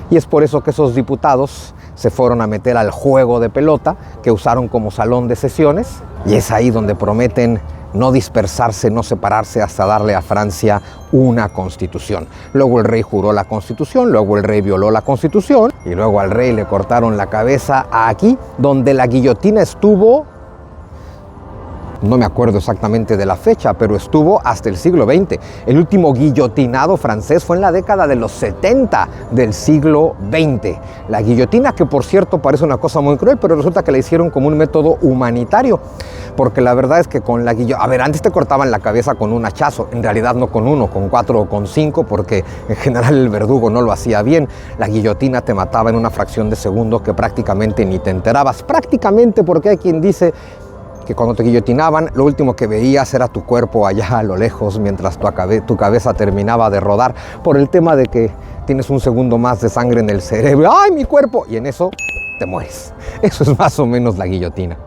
y es por eso que esos diputados se fueron a meter al juego de pelota que usaron como salón de sesiones, y es ahí donde prometen no dispersarse, no separarse hasta darle a Francia una constitución. Luego el rey juró la constitución, luego el rey violó la constitución y luego al rey le cortaron la cabeza aquí, donde la guillotina estuvo, no me acuerdo exactamente de la fecha, pero estuvo hasta el siglo XX. El último guillotinado francés fue en la década de los 70 del siglo XX. La guillotina, que por cierto parece una cosa muy cruel, pero resulta que la hicieron como un método humanitario, porque la verdad es que con la guillotina, a ver, antes te cortaban la cabeza con un hachazo, en realidad no con 1, con 4 o con 5, porque en general el verdugo no lo hacía bien. La guillotina te mataba en una fracción de segundo que prácticamente ni te enterabas, prácticamente, porque hay quien dice que cuando te guillotinaban, lo último que veías era tu cuerpo allá a lo lejos, mientras tu cabeza terminaba de rodar, por el tema de que tienes un segundo más de sangre en el cerebro. ¡Ay, mi cuerpo! Y en eso te mueres. Eso es más o menos la guillotina.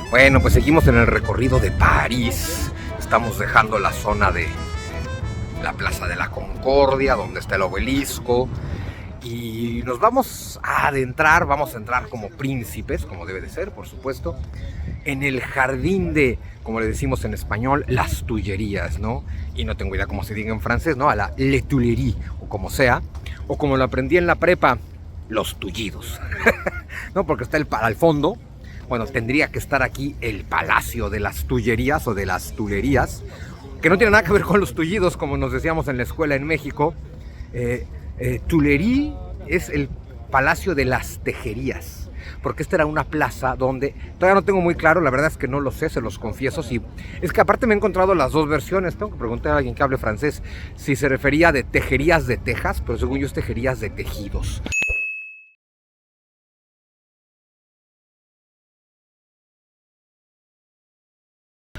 Bueno, pues seguimos en el recorrido de París. Estamos dejando la zona de la Plaza de la Concordia, donde está el obelisco, y nos vamos a adentrar, vamos a entrar como príncipes, como debe de ser, por supuesto, en el jardín de, como le decimos en español, las Tullerías, ¿no? Y no tengo idea cómo se diga en francés, ¿no? A la Les Tuileries, o como sea, o como lo aprendí en la prepa, los tullidos, ¿no? Porque está al fondo, bueno, tendría que estar aquí el Palacio de las Tullerías o de las Tuilerías, que no tiene nada que ver con los tullidos, como nos decíamos en la escuela en México. Tuileries es el Palacio de las Tejerías, porque esta era una plaza donde, todavía no tengo muy claro, la verdad es que no lo sé, se los confieso, si, es que aparte me he encontrado las dos versiones, tengo que preguntar a alguien que hable francés, si se refería de tejerías de tejas, pero según yo es tejerías de tejidos.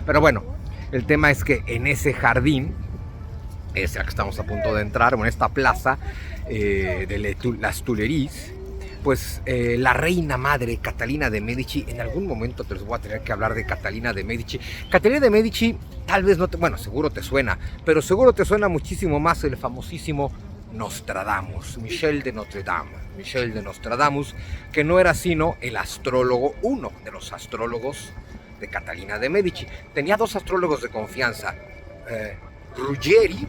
Pero bueno, el tema es que en ese jardín, ese al que estamos a punto de entrar, en esta plaza de las Tuileries, pues la reina madre Catalina de Medici, en algún momento te les voy a tener que hablar de Catalina de Medici. Catalina de Medici, tal vez no te, bueno, seguro te suena, pero seguro te suena muchísimo más el famosísimo Nostradamus, Michel de Notre Dame. Michel de Nostradamus, que no era sino el astrólogo, uno de los astrólogos de Catalina de Medici. Tenía 2 astrólogos de confianza, Ruggeri,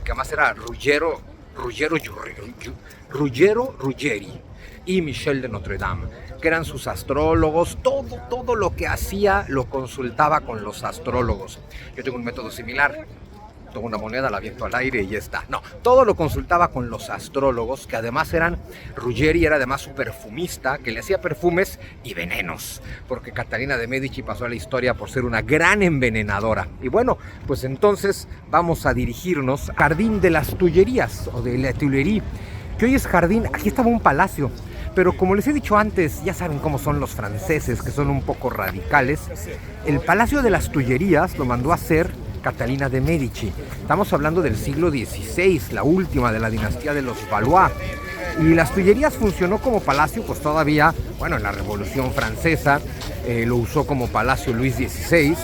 que además era Ruggero Ruggeri, y Michel de Notre Dame, que eran sus astrólogos. Todo lo que hacía lo consultaba con los astrólogos. Yo tengo un método similar. Tomo una moneda, la aviento al aire y ya está. No, todo lo consultaba con los astrólogos, que además eran, Ruggeri era además su perfumista, que le hacía perfumes y venenos, porque Catalina de Medici pasó a la historia por ser una gran envenenadora. Y bueno, pues entonces vamos a dirigirnos al Jardín de las Tullerías, o de la Tuileries, que hoy es jardín. Aquí estaba un palacio, pero como les he dicho antes, ya saben cómo son los franceses, que son un poco radicales. El Palacio de las Tullerías lo mandó a hacer Catalina de Medici. Estamos hablando del siglo XVI, la última de la dinastía de los Valois. Y las Tullerías funcionó como palacio, pues todavía, bueno, en la Revolución Francesa lo usó como palacio Luis XVI.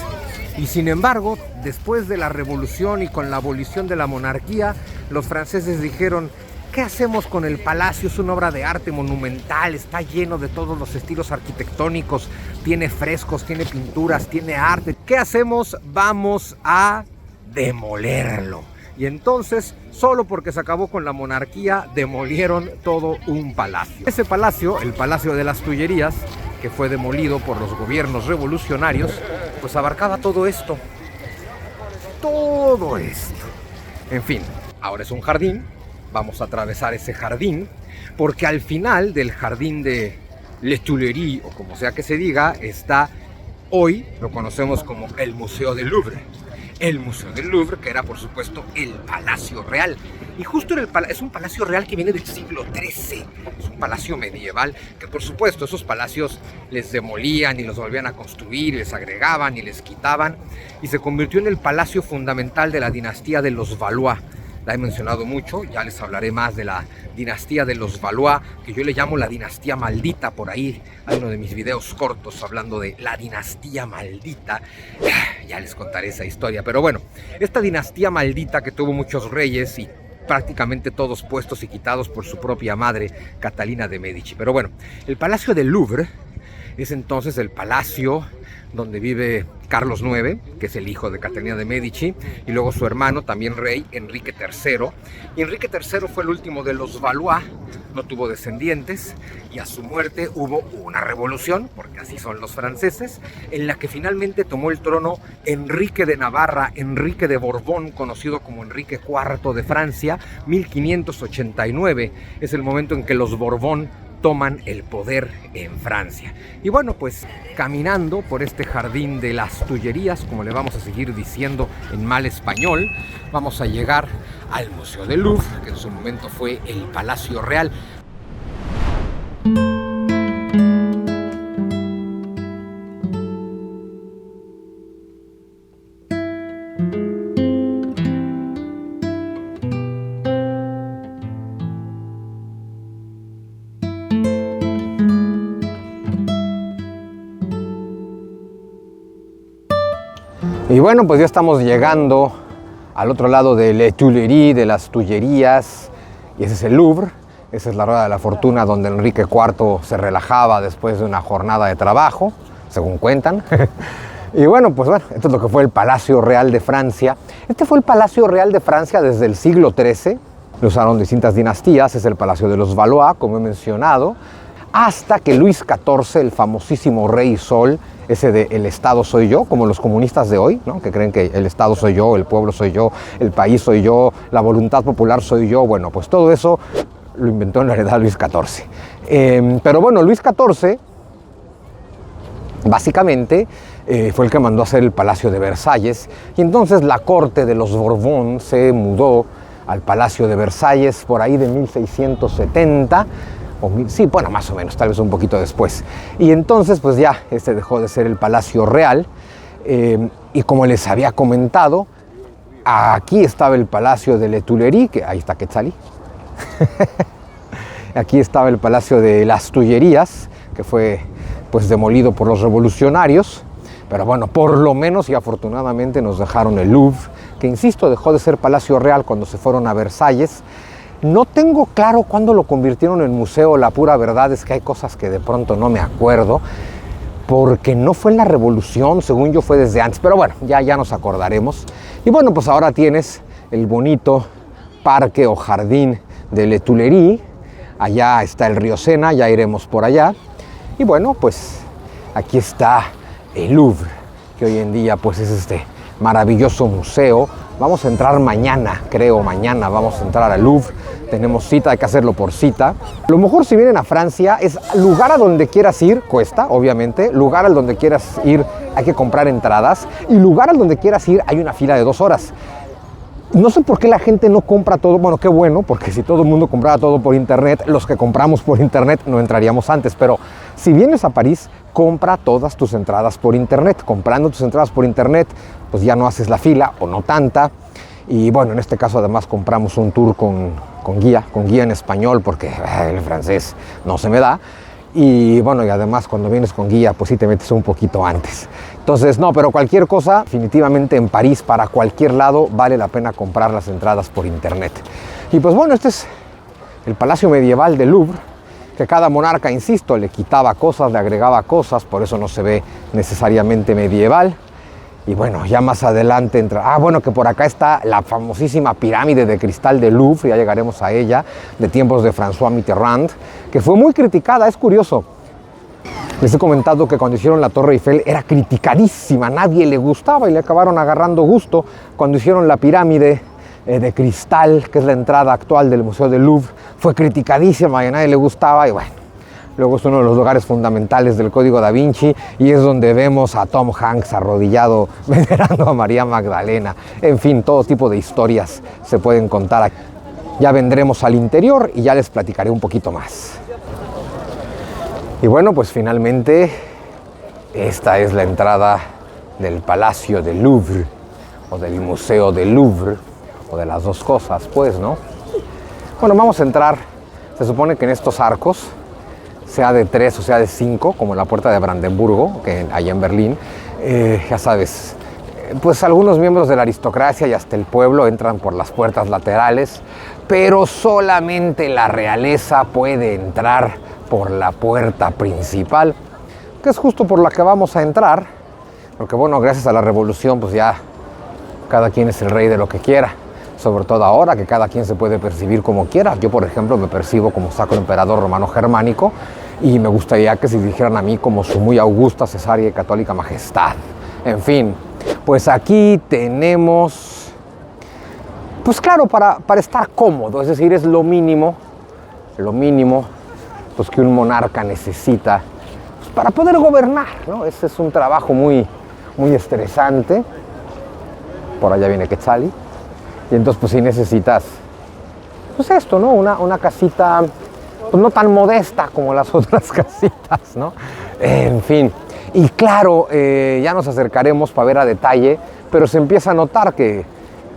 Y sin embargo, después de la Revolución y con la abolición de la monarquía, los franceses dijeron: ¿qué hacemos con el palacio? Es una obra de arte monumental, está lleno de todos los estilos arquitectónicos, tiene frescos, tiene pinturas, tiene arte. ¿Qué hacemos? Vamos a demolerlo. Y entonces, solo porque se acabó con la monarquía, demolieron todo un palacio. Ese palacio, el Palacio de las Tullerías, que fue demolido por los gobiernos revolucionarios, pues abarcaba todo esto. Todo esto. En fin, ahora es un jardín. Vamos a atravesar ese jardín, porque al final del jardín de Les Tuileries, o como sea que se diga, está hoy, lo conocemos como el Museo del Louvre. El Museo del Louvre, que era por supuesto el Palacio Real. Y justo es un palacio real que viene del siglo XIII. Es un palacio medieval que por supuesto esos palacios les demolían y los volvían a construir, les agregaban y les quitaban. Y se convirtió en el palacio fundamental de la dinastía de los Valois. La he mencionado mucho, ya les hablaré más de la dinastía de los Valois, que yo le llamo la dinastía maldita. Por ahí hay uno de mis videos cortos hablando de la dinastía maldita. Ya les contaré esa historia, pero bueno, esta dinastía maldita que tuvo muchos reyes y prácticamente todos puestos y quitados por su propia madre, Catalina de Medici. Pero bueno, el Palacio del Louvre es entonces el palacio donde vive Carlos IX, que es el hijo de Catalina de Medici, y luego su hermano, también rey, Enrique III. Y Enrique III fue el último de los Valois, no tuvo descendientes, y a su muerte hubo una revolución, porque así son los franceses, en la que finalmente tomó el trono Enrique de Navarra, Enrique de Borbón, conocido como Enrique IV de Francia. 1589 es el momento en que los Borbón toman el poder en Francia. Y bueno, pues caminando por este jardín de las Tullerías, como le vamos a seguir diciendo en mal español, vamos a llegar al Museo del Louvre, que en su momento fue el Palacio Real. Y bueno, pues ya estamos llegando al otro lado de Les Tuileries, de las Tullerías, y ese es el Louvre. Esa es la rueda de la fortuna donde Enrique IV se relajaba después de una jornada de trabajo, según cuentan. Y bueno, esto es lo que fue el Palacio Real de Francia. Este fue el Palacio Real de Francia desde el siglo XIII. Lo usaron distintas dinastías, es el Palacio de los Valois, como he mencionado, hasta que Luis XIV, el famosísimo Rey Sol, ese de el Estado soy yo, como los comunistas de hoy, ¿no? Que creen que el Estado soy yo, el pueblo soy yo, el país soy yo, la voluntad popular soy yo. Bueno, pues todo eso lo inventó en la realidad Luis XIV. Pero bueno, Luis XIV básicamente fue el que mandó a hacer el Palacio de Versalles, y entonces la corte de los Borbón se mudó al Palacio de Versalles por ahí de 1670, más o menos, tal vez un poquito después. Y entonces pues ya este dejó de ser el Palacio Real, y como les había comentado, aquí estaba el Palacio de Les Tuileries, que ahí está Quetzalí. Aquí estaba el Palacio de las Tullerías, que fue pues demolido por los revolucionarios, pero bueno, por lo menos y afortunadamente nos dejaron el Louvre, que insisto, dejó de ser Palacio Real cuando se fueron a Versalles. No tengo claro cuándo lo convirtieron en museo, la pura verdad es que hay cosas que de pronto no me acuerdo, porque no fue en la Revolución, según yo fue desde antes, pero bueno, ya nos acordaremos. Y bueno, pues ahora tienes el bonito parque o jardín de Les Tuileries, allá está el río Sena, ya iremos por allá. Y bueno, pues aquí está el Louvre, que hoy en día pues es este maravilloso museo. Vamos a entrar mañana, mañana vamos a entrar al Louvre. Tenemos cita, hay que hacerlo por cita. Lo mejor si vienen a Francia es lugar a donde quieras ir, cuesta, obviamente. Lugar al donde quieras ir, hay que comprar entradas. Y lugar al donde quieras ir, hay una fila de 2 horas. No sé por qué la gente no compra todo. Bueno, qué bueno, porque si todo el mundo comprara todo por internet, los que compramos por internet no entraríamos antes. Pero si vienes a París, compra todas tus entradas por internet. Comprando tus entradas por internet, pues ya no haces la fila o no tanta. Y bueno, en este caso además compramos un tour con guía en español porque el francés no se me da. Y bueno, y además cuando vienes con guía, pues sí te metes un poquito antes. Entonces, no, pero cualquier cosa, definitivamente en París, para cualquier lado, vale la pena comprar las entradas por internet. Y pues bueno, este es el Palacio Medieval del Louvre, que cada monarca, insisto, le quitaba cosas, le agregaba cosas, por eso no se ve necesariamente medieval. Y bueno, ya más adelante entra... bueno, que por acá está la famosísima pirámide de cristal del Louvre, ya llegaremos a ella, de tiempos de François Mitterrand, que fue muy criticada, es curioso. Les he comentado que cuando hicieron la Torre Eiffel era criticadísima, nadie le gustaba y le acabaron agarrando gusto. Cuando hicieron la pirámide de cristal, que es la entrada actual del Museo del Louvre, fue criticadísima y a nadie le gustaba y bueno. Luego es uno de los lugares fundamentales del Código Da Vinci y es donde vemos a Tom Hanks arrodillado venerando a María Magdalena. En fin, todo tipo de historias se pueden contar aquí. Ya vendremos al interior y ya les platicaré un poquito más. Y bueno, pues finalmente esta es la entrada del Palacio del Louvre o del Museo del Louvre o de las dos cosas, pues, ¿no? Bueno, vamos a entrar, se supone que en estos arcos, sea de 3 o sea de 5, como la puerta de Brandenburgo, que allá en Berlín, ya sabes, pues algunos miembros de la aristocracia y hasta el pueblo entran por las puertas laterales, pero solamente la realeza puede entrar por la puerta principal, que es justo por la que vamos a entrar, porque bueno, gracias a la revolución, pues ya cada quien es el rey de lo que quiera. Sobre todo ahora que cada quien se puede percibir como quiera. Yo, por ejemplo, me percibo como Sacro Emperador Romano Germánico y me gustaría que se dijeran a mí como su muy augusta, cesárea y católica majestad. En fin, pues aquí tenemos, pues claro, para estar cómodo, es decir, es lo mínimo pues que un monarca necesita pues, para poder gobernar, ¿no? Ese es un trabajo muy estresante. Por allá viene Quetzali. Y entonces pues sí necesitas, pues esto, ¿no? Una casita, pues no tan modesta como las otras casitas, ¿no? En fin, y claro, ya nos acercaremos para ver a detalle, pero se empieza a notar que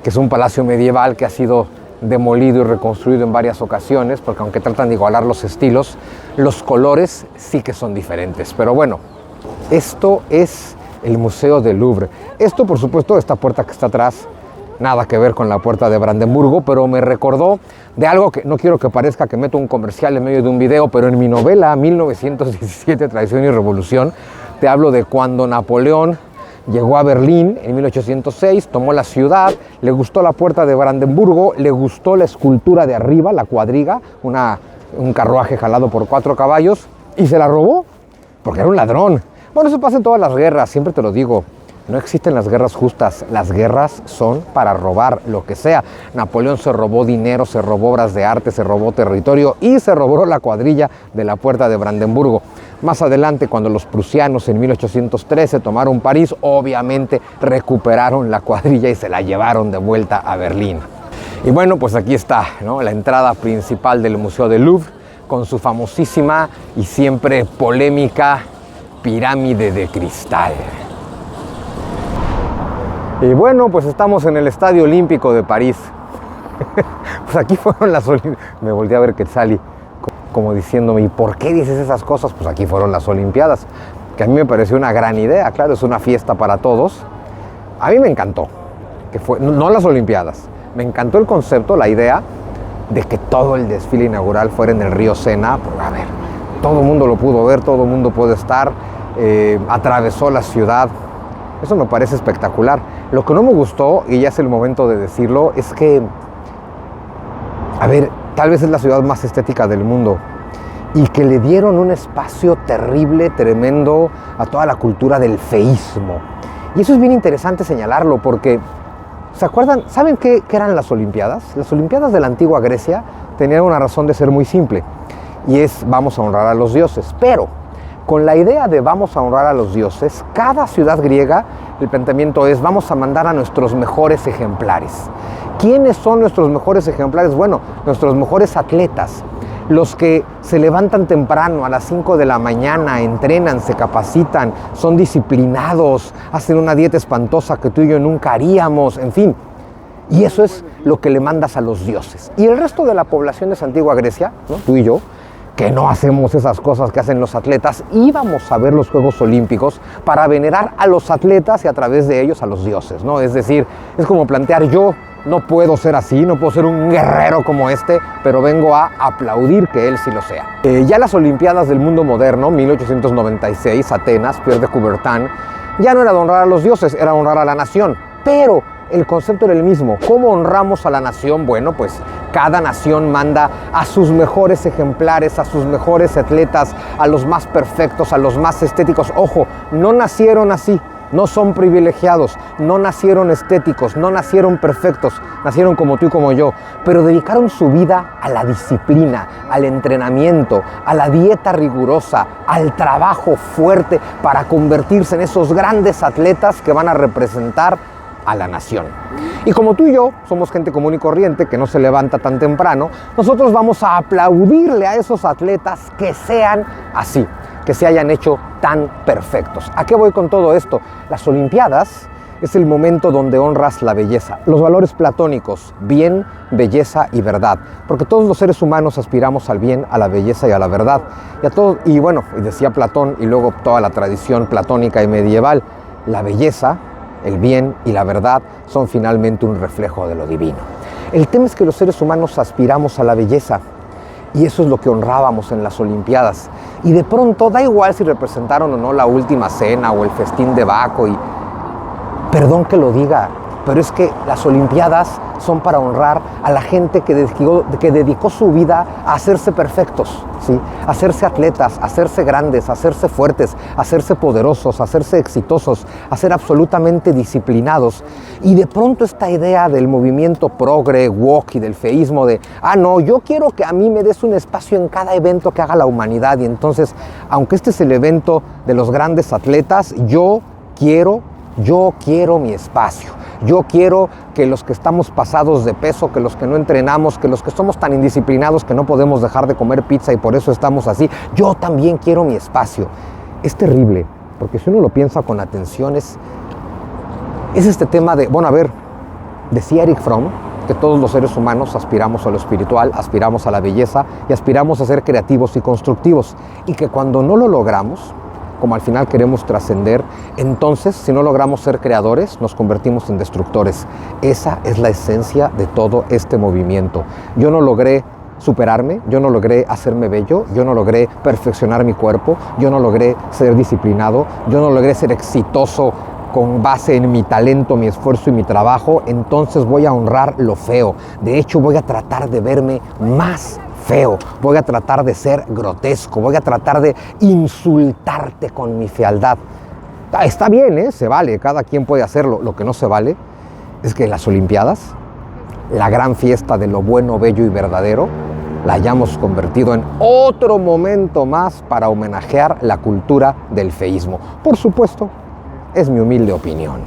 es un palacio medieval que ha sido demolido y reconstruido en varias ocasiones, porque aunque tratan de igualar los estilos, los colores sí que son diferentes. Pero bueno, esto es el Museo del Louvre. Esto, por supuesto, esta puerta que está atrás, nada que ver con la puerta de Brandenburgo, pero me recordó de algo que no quiero que parezca que meto un comercial en medio de un video, pero en mi novela 1917, Traición y Revolución, te hablo de cuando Napoleón llegó a Berlín en 1806, tomó la ciudad, le gustó la puerta de Brandenburgo, le gustó la escultura de arriba, la cuadriga, un carruaje jalado por 4 caballos, y se la robó, porque era un ladrón. Bueno, eso pasa en todas las guerras, siempre te lo digo. No existen las guerras justas, las guerras son para robar lo que sea. Napoleón se robó dinero, se robó obras de arte, se robó territorio y se robó la cuadrilla de la puerta de Brandenburgo. Más adelante, cuando los prusianos en 1813 tomaron París, obviamente recuperaron la cuadrilla y se la llevaron de vuelta a Berlín. Y bueno, pues aquí está, ¿no? La entrada principal del Museo del Louvre con su famosísima y siempre polémica pirámide de cristal. Y bueno, pues estamos en el Estadio Olímpico de París. Pues aquí fueron las Olimpiadas. Me volteé a ver Quetzali como diciéndome, ¿y por qué dices esas cosas? Pues aquí fueron las Olimpiadas, que a mí me pareció una gran idea. Claro, es una fiesta para todos. A mí me encantó, que fue, no las Olimpiadas, me encantó el concepto, la idea de que todo el desfile inaugural fuera en el río Sena. Pues, a ver, todo el mundo lo pudo ver, todo el mundo pudo estar, atravesó la ciudad. Eso me parece espectacular. Lo que no me gustó, y ya es el momento de decirlo, es que, a ver, tal vez es la ciudad más estética del mundo y que le dieron un espacio terrible, tremendo a toda la cultura del feísmo. Y eso es bien interesante señalarlo porque, ¿se acuerdan? ¿Saben qué eran las Olimpiadas? Las Olimpiadas de la antigua Grecia tenían una razón de ser muy simple y es vamos a honrar a los dioses, pero con la idea de vamos a honrar a los dioses, cada ciudad griega, el planteamiento es vamos a mandar a nuestros mejores ejemplares. ¿Quiénes son nuestros mejores ejemplares? Bueno, nuestros mejores atletas, los que se levantan temprano a las 5 de la mañana, entrenan, se capacitan, son disciplinados, hacen una dieta espantosa que tú y yo nunca haríamos, en fin. Y eso es lo que le mandas a los dioses. Y el resto de la población de esa antigua Grecia, ¿no? Tú y yo, que no hacemos esas cosas que hacen los atletas, íbamos a ver los Juegos Olímpicos para venerar a los atletas y a través de ellos a los dioses, ¿no? Es decir, es como plantear, yo no puedo ser así, no puedo ser un guerrero como este, pero vengo a aplaudir que él sí lo sea. Ya las Olimpiadas del mundo moderno, 1896, Atenas, Pierre de Coubertin, ya no era de honrar a los dioses, era honrar a la nación. Pero el concepto era el mismo. ¿Cómo honramos a la nación? Bueno, pues cada nación manda a sus mejores ejemplares, a sus mejores atletas, a los más perfectos, a los más estéticos. Ojo, no nacieron así. No son privilegiados, no nacieron estéticos, no nacieron perfectos, nacieron como tú y como yo, pero dedicaron su vida a la disciplina, al entrenamiento, a la dieta rigurosa, al trabajo fuerte para convertirse en esos grandes atletas que van a representar a la nación. Y como tú y yo somos gente común y corriente que no se levanta tan temprano, nosotros vamos a aplaudirle a esos atletas que sean así, que se hayan hecho tan perfectos. ¿A qué voy con todo esto? Las Olimpiadas es el momento donde honras la belleza, los valores platónicos, bien, belleza y verdad, porque todos los seres humanos aspiramos al bien, a la belleza y a la verdad. Y bueno, decía Platón y luego toda la tradición platónica y medieval, la belleza, el bien y la verdad son finalmente un reflejo de lo divino. El tema es que los seres humanos aspiramos a la belleza y eso es lo que honrábamos en las Olimpiadas. Y de pronto, da igual si representaron o no la última cena o el festín de Baco y perdón que lo diga, pero es que las Olimpiadas son para honrar a la gente que dedicó su vida a hacerse perfectos, ¿sí? A hacerse atletas, a hacerse grandes, a hacerse fuertes, a hacerse poderosos, a hacerse exitosos, a ser absolutamente disciplinados. Y de pronto esta idea del movimiento progre, woke y del feísmo de, no, yo quiero que a mí me des un espacio en cada evento que haga la humanidad. Y entonces, aunque este es el evento de los grandes atletas, yo quiero mi espacio. Yo quiero que los que estamos pasados de peso, que los que no entrenamos, que los que somos tan indisciplinados que no podemos dejar de comer pizza y por eso estamos así, yo también quiero mi espacio. Es terrible, porque si uno lo piensa con atención, es este tema de, bueno, a ver, decía Erich Fromm que todos los seres humanos aspiramos a lo espiritual, aspiramos a la belleza y aspiramos a ser creativos y constructivos, y que cuando no lo logramos, como al final queremos trascender, entonces si no logramos ser creadores, nos convertimos en destructores. Esa es la esencia de todo este movimiento. Yo no logré superarme, yo no logré hacerme bello, yo no logré perfeccionar mi cuerpo, yo no logré ser disciplinado, yo no logré ser exitoso con base en mi talento, mi esfuerzo y mi trabajo, entonces voy a honrar lo feo. De hecho, voy a tratar de verme más feo, voy a tratar de ser grotesco, voy a tratar de insultarte con mi fealdad. Está bien, se vale, cada quien puede hacerlo. Lo que no se vale es que las Olimpiadas, la gran fiesta de lo bueno, bello y verdadero, la hayamos convertido en otro momento más para homenajear la cultura del feísmo. Por supuesto, es mi humilde opinión.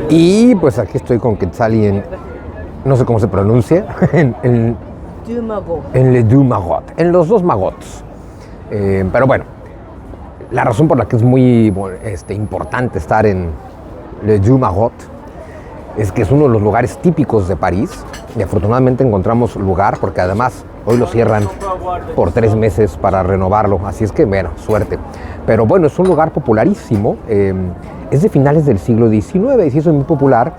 Y pues aquí estoy con Quetzali en, no sé cómo se pronuncia, en Le Deux Magots, en los dos magots. Pero bueno, la razón por la que es muy importante estar en Le Deux Magots es que es uno de los lugares típicos de París y afortunadamente encontramos lugar porque además hoy lo cierran por 3 meses para renovarlo, así es que bueno, suerte. Pero bueno, es un lugar popularísimo, es de finales del siglo XIX y se hizo muy popular.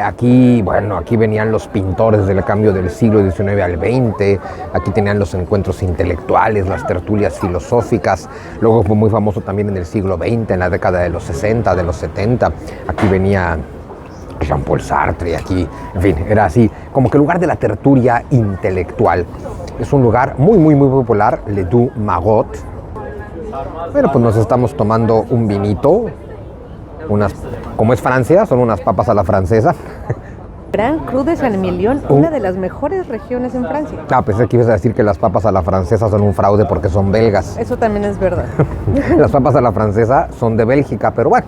Aquí venían los pintores del cambio del siglo XIX al XX, aquí tenían los encuentros intelectuales, las tertulias filosóficas, luego fue muy famoso también en el siglo XX, en la década de los 60, de los 70, aquí venía Jean-Paul Sartre y aquí, en fin, era así, como que el lugar de la tertulia intelectual. Es un lugar muy, muy, muy popular, Le Deux Magots. Bueno, pues nos estamos tomando un vinito, como es Francia, son unas papas a la francesa. Gran Cru de Saint-Émilion, una de las mejores regiones en Francia. Pensé que ibas a decir que las papas a la francesa son un fraude porque son belgas. Eso también es verdad. Las papas a la francesa son de Bélgica, pero bueno,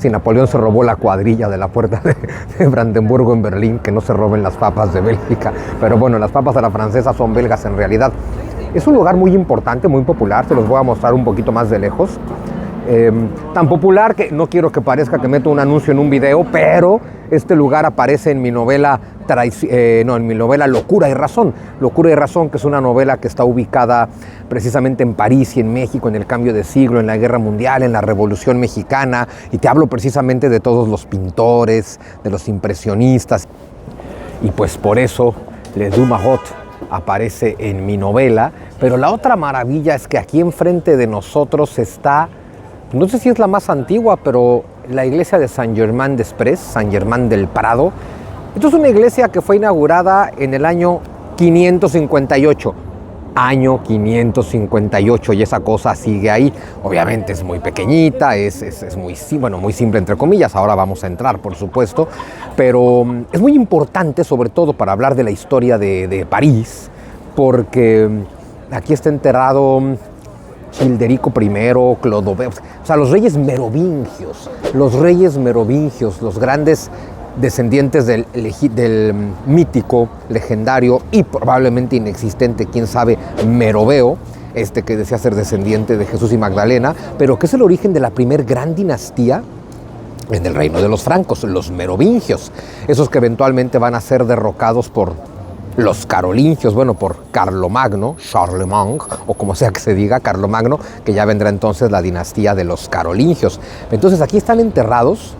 si Napoleón se robó la cuadrilla de la puerta de Brandenburgo en Berlín, que no se roben las papas de Bélgica. Pero bueno, las papas a la francesa son belgas en realidad. Es un lugar muy importante, muy popular, se los voy a mostrar un poquito más de lejos. Tan popular que no quiero que parezca que meto un anuncio en un video, pero este lugar aparece en mi novela Locura y Razón. Locura y Razón, que es una novela que está ubicada precisamente en París y en México, en el cambio de siglo, en la Guerra Mundial, en la Revolución Mexicana, y te hablo precisamente de todos los pintores, de los impresionistas, y pues por eso Les Deux Marottes aparece en mi novela. Pero la otra maravilla es que aquí enfrente de nosotros está, no sé si es la más antigua, pero la iglesia de Saint-Germain-des-Prés, Saint-Germain del Prado. Esto es una iglesia que fue inaugurada en el año 558. Año 558, y esa cosa sigue ahí. Obviamente es muy pequeñita, es muy simple entre comillas. Ahora vamos a entrar, por supuesto. Pero es muy importante, sobre todo para hablar de la historia de París, porque aquí está enterrado Childerico I, Clodoveo, o sea, los reyes merovingios, los grandes descendientes del mítico, legendario y probablemente inexistente, quién sabe, Meroveo, que decía ser descendiente de Jesús y Magdalena, pero que es el origen de la primer gran dinastía en el reino de los francos, los merovingios, esos que eventualmente van a ser derrocados por los carolingios, bueno, por Carlomagno, Charlemagne, o como sea que se diga, Carlomagno, que ya vendrá entonces la dinastía de los carolingios. Entonces aquí están enterrados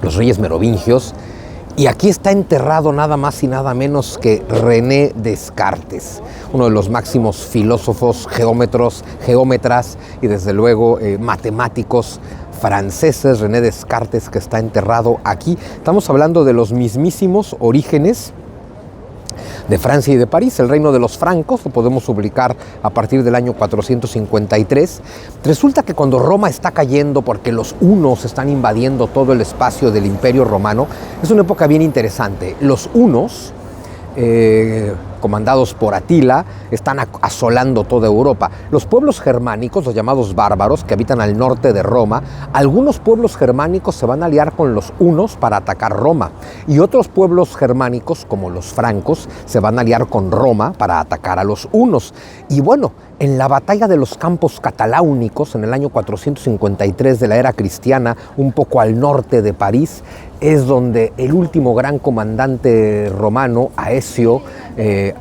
los reyes merovingios, y aquí está enterrado nada más y nada menos que René Descartes, uno de los máximos filósofos, geómetras y desde luego matemáticos franceses. René Descartes, que está enterrado aquí. Estamos hablando de los mismísimos orígenes de Francia y de París. El reino de los francos lo podemos ubicar a partir del año 453. Resulta que cuando Roma está cayendo, porque los hunos están invadiendo todo el espacio del Imperio Romano, es una época bien interesante. Los hunos, comandados por Atila, están asolando toda Europa. Los pueblos germánicos, los llamados bárbaros, que habitan al norte de Roma, algunos pueblos germánicos se van a aliar con los hunos para atacar Roma, y otros pueblos germánicos, como los francos, se van a aliar con Roma para atacar a los hunos. Y bueno, en la batalla de los Campos Cataláunicos, en el año 453 de la era cristiana, un poco al norte de París, es donde el último gran comandante romano, Aecio,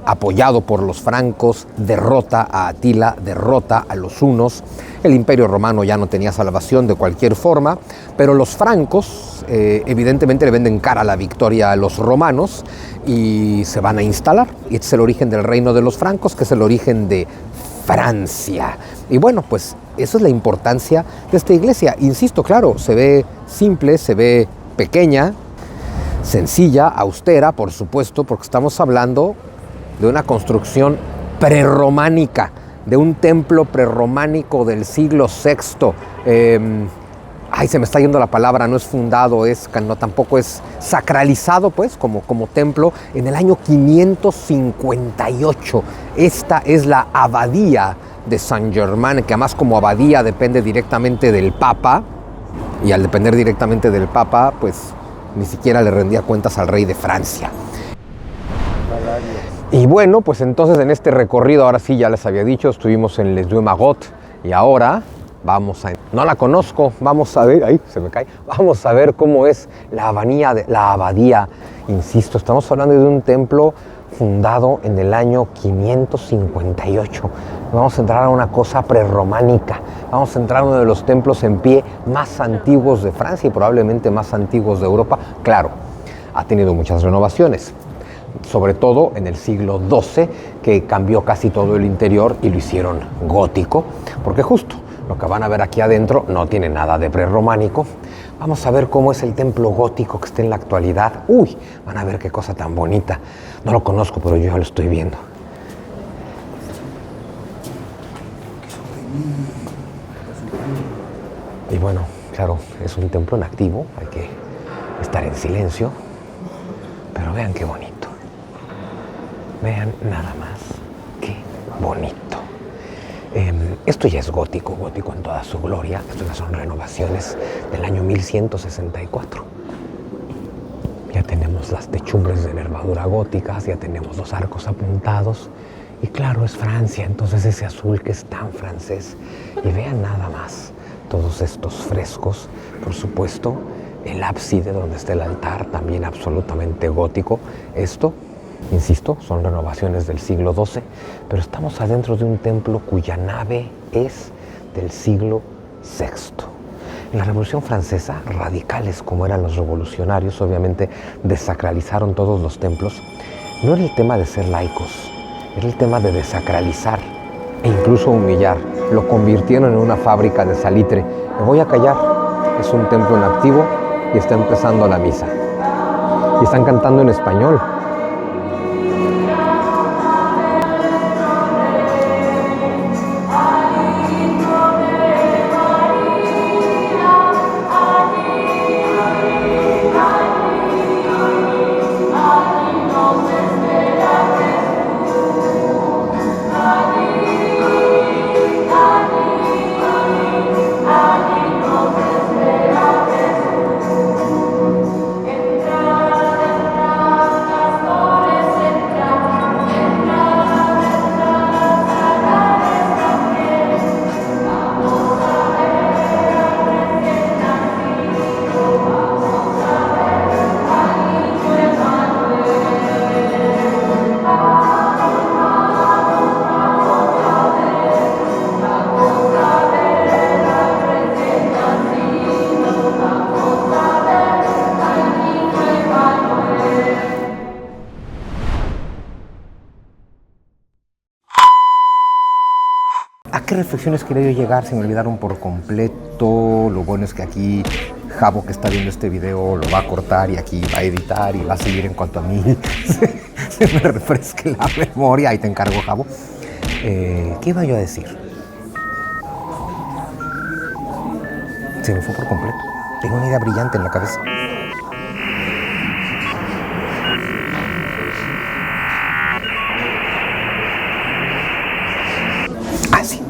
apoyado por los francos, derrota a Atila, derrota a los hunos. El Imperio Romano ya no tenía salvación de cualquier forma, pero los francos evidentemente le venden cara a la victoria a los romanos y se van a instalar. Y este es el origen del reino de los francos, que es el origen de Francia. Y bueno, pues eso es la importancia de esta iglesia. Insisto, claro, se ve simple, se ve pequeña, sencilla, austera, por supuesto, porque estamos hablando de una construcción prerrománica, de un templo prerrománico del siglo VI. Se me está yendo la palabra, no es fundado, tampoco es sacralizado, pues, como templo, en el año 558. Esta es la abadía de Saint-Germain, que además como abadía depende directamente del Papa, y al depender directamente del Papa, pues ni siquiera le rendía cuentas al rey de Francia. Y bueno, pues entonces en este recorrido, ahora sí ya les había dicho, estuvimos en Les Deux Marottes, y ahora no la conozco, vamos a ver, ahí se me cae, vamos a ver cómo es la abadía. Insisto, estamos hablando de un templo fundado en el año 558. Vamos a entrar a una cosa prerrománica, vamos a entrar a uno de los templos en pie más antiguos de Francia y probablemente más antiguos de Europa. Claro, ha tenido muchas renovaciones, sobre todo en el siglo XII, que cambió casi todo el interior y lo hicieron gótico, porque justo lo que van a ver aquí adentro no tiene nada de prerrománico. Vamos a ver cómo es el templo gótico que está en la actualidad. Uy, van a ver qué cosa tan bonita. No lo conozco, pero yo ya lo estoy viendo. Y bueno, claro, es un templo en activo, hay que estar en silencio, pero vean qué bonito. Vean nada más, qué bonito. Esto ya es gótico, gótico en toda su gloria. Esto ya son renovaciones del año 1164. Ya tenemos las techumbres de nervadura góticas, ya tenemos los arcos apuntados. Y claro, es Francia, entonces ese azul que es tan francés. Y vean nada más todos estos frescos, por supuesto, el ábside donde está el altar, también absolutamente gótico. Esto, insisto, son renovaciones del siglo XII, pero estamos adentro de un templo cuya nave es del siglo VI. En la Revolución Francesa, radicales como eran los revolucionarios, obviamente desacralizaron todos los templos. No era el tema de ser laicos, era el tema de desacralizar e incluso humillar. Lo convirtieron en una fábrica de salitre. Me voy a callar, es un templo en activo y está empezando la misa. Y están cantando en español. ¿A qué reflexiones quería yo llegar? Se me olvidaron por completo. Lo bueno es que aquí Javo, que está viendo este video, lo va a cortar y aquí va a editar y va a seguir en cuanto a mí se me refresque la memoria. Ahí te encargo, Javo. ¿Qué iba yo a decir? Se me fue por completo. Tengo una idea brillante en la cabeza. Ah, sí.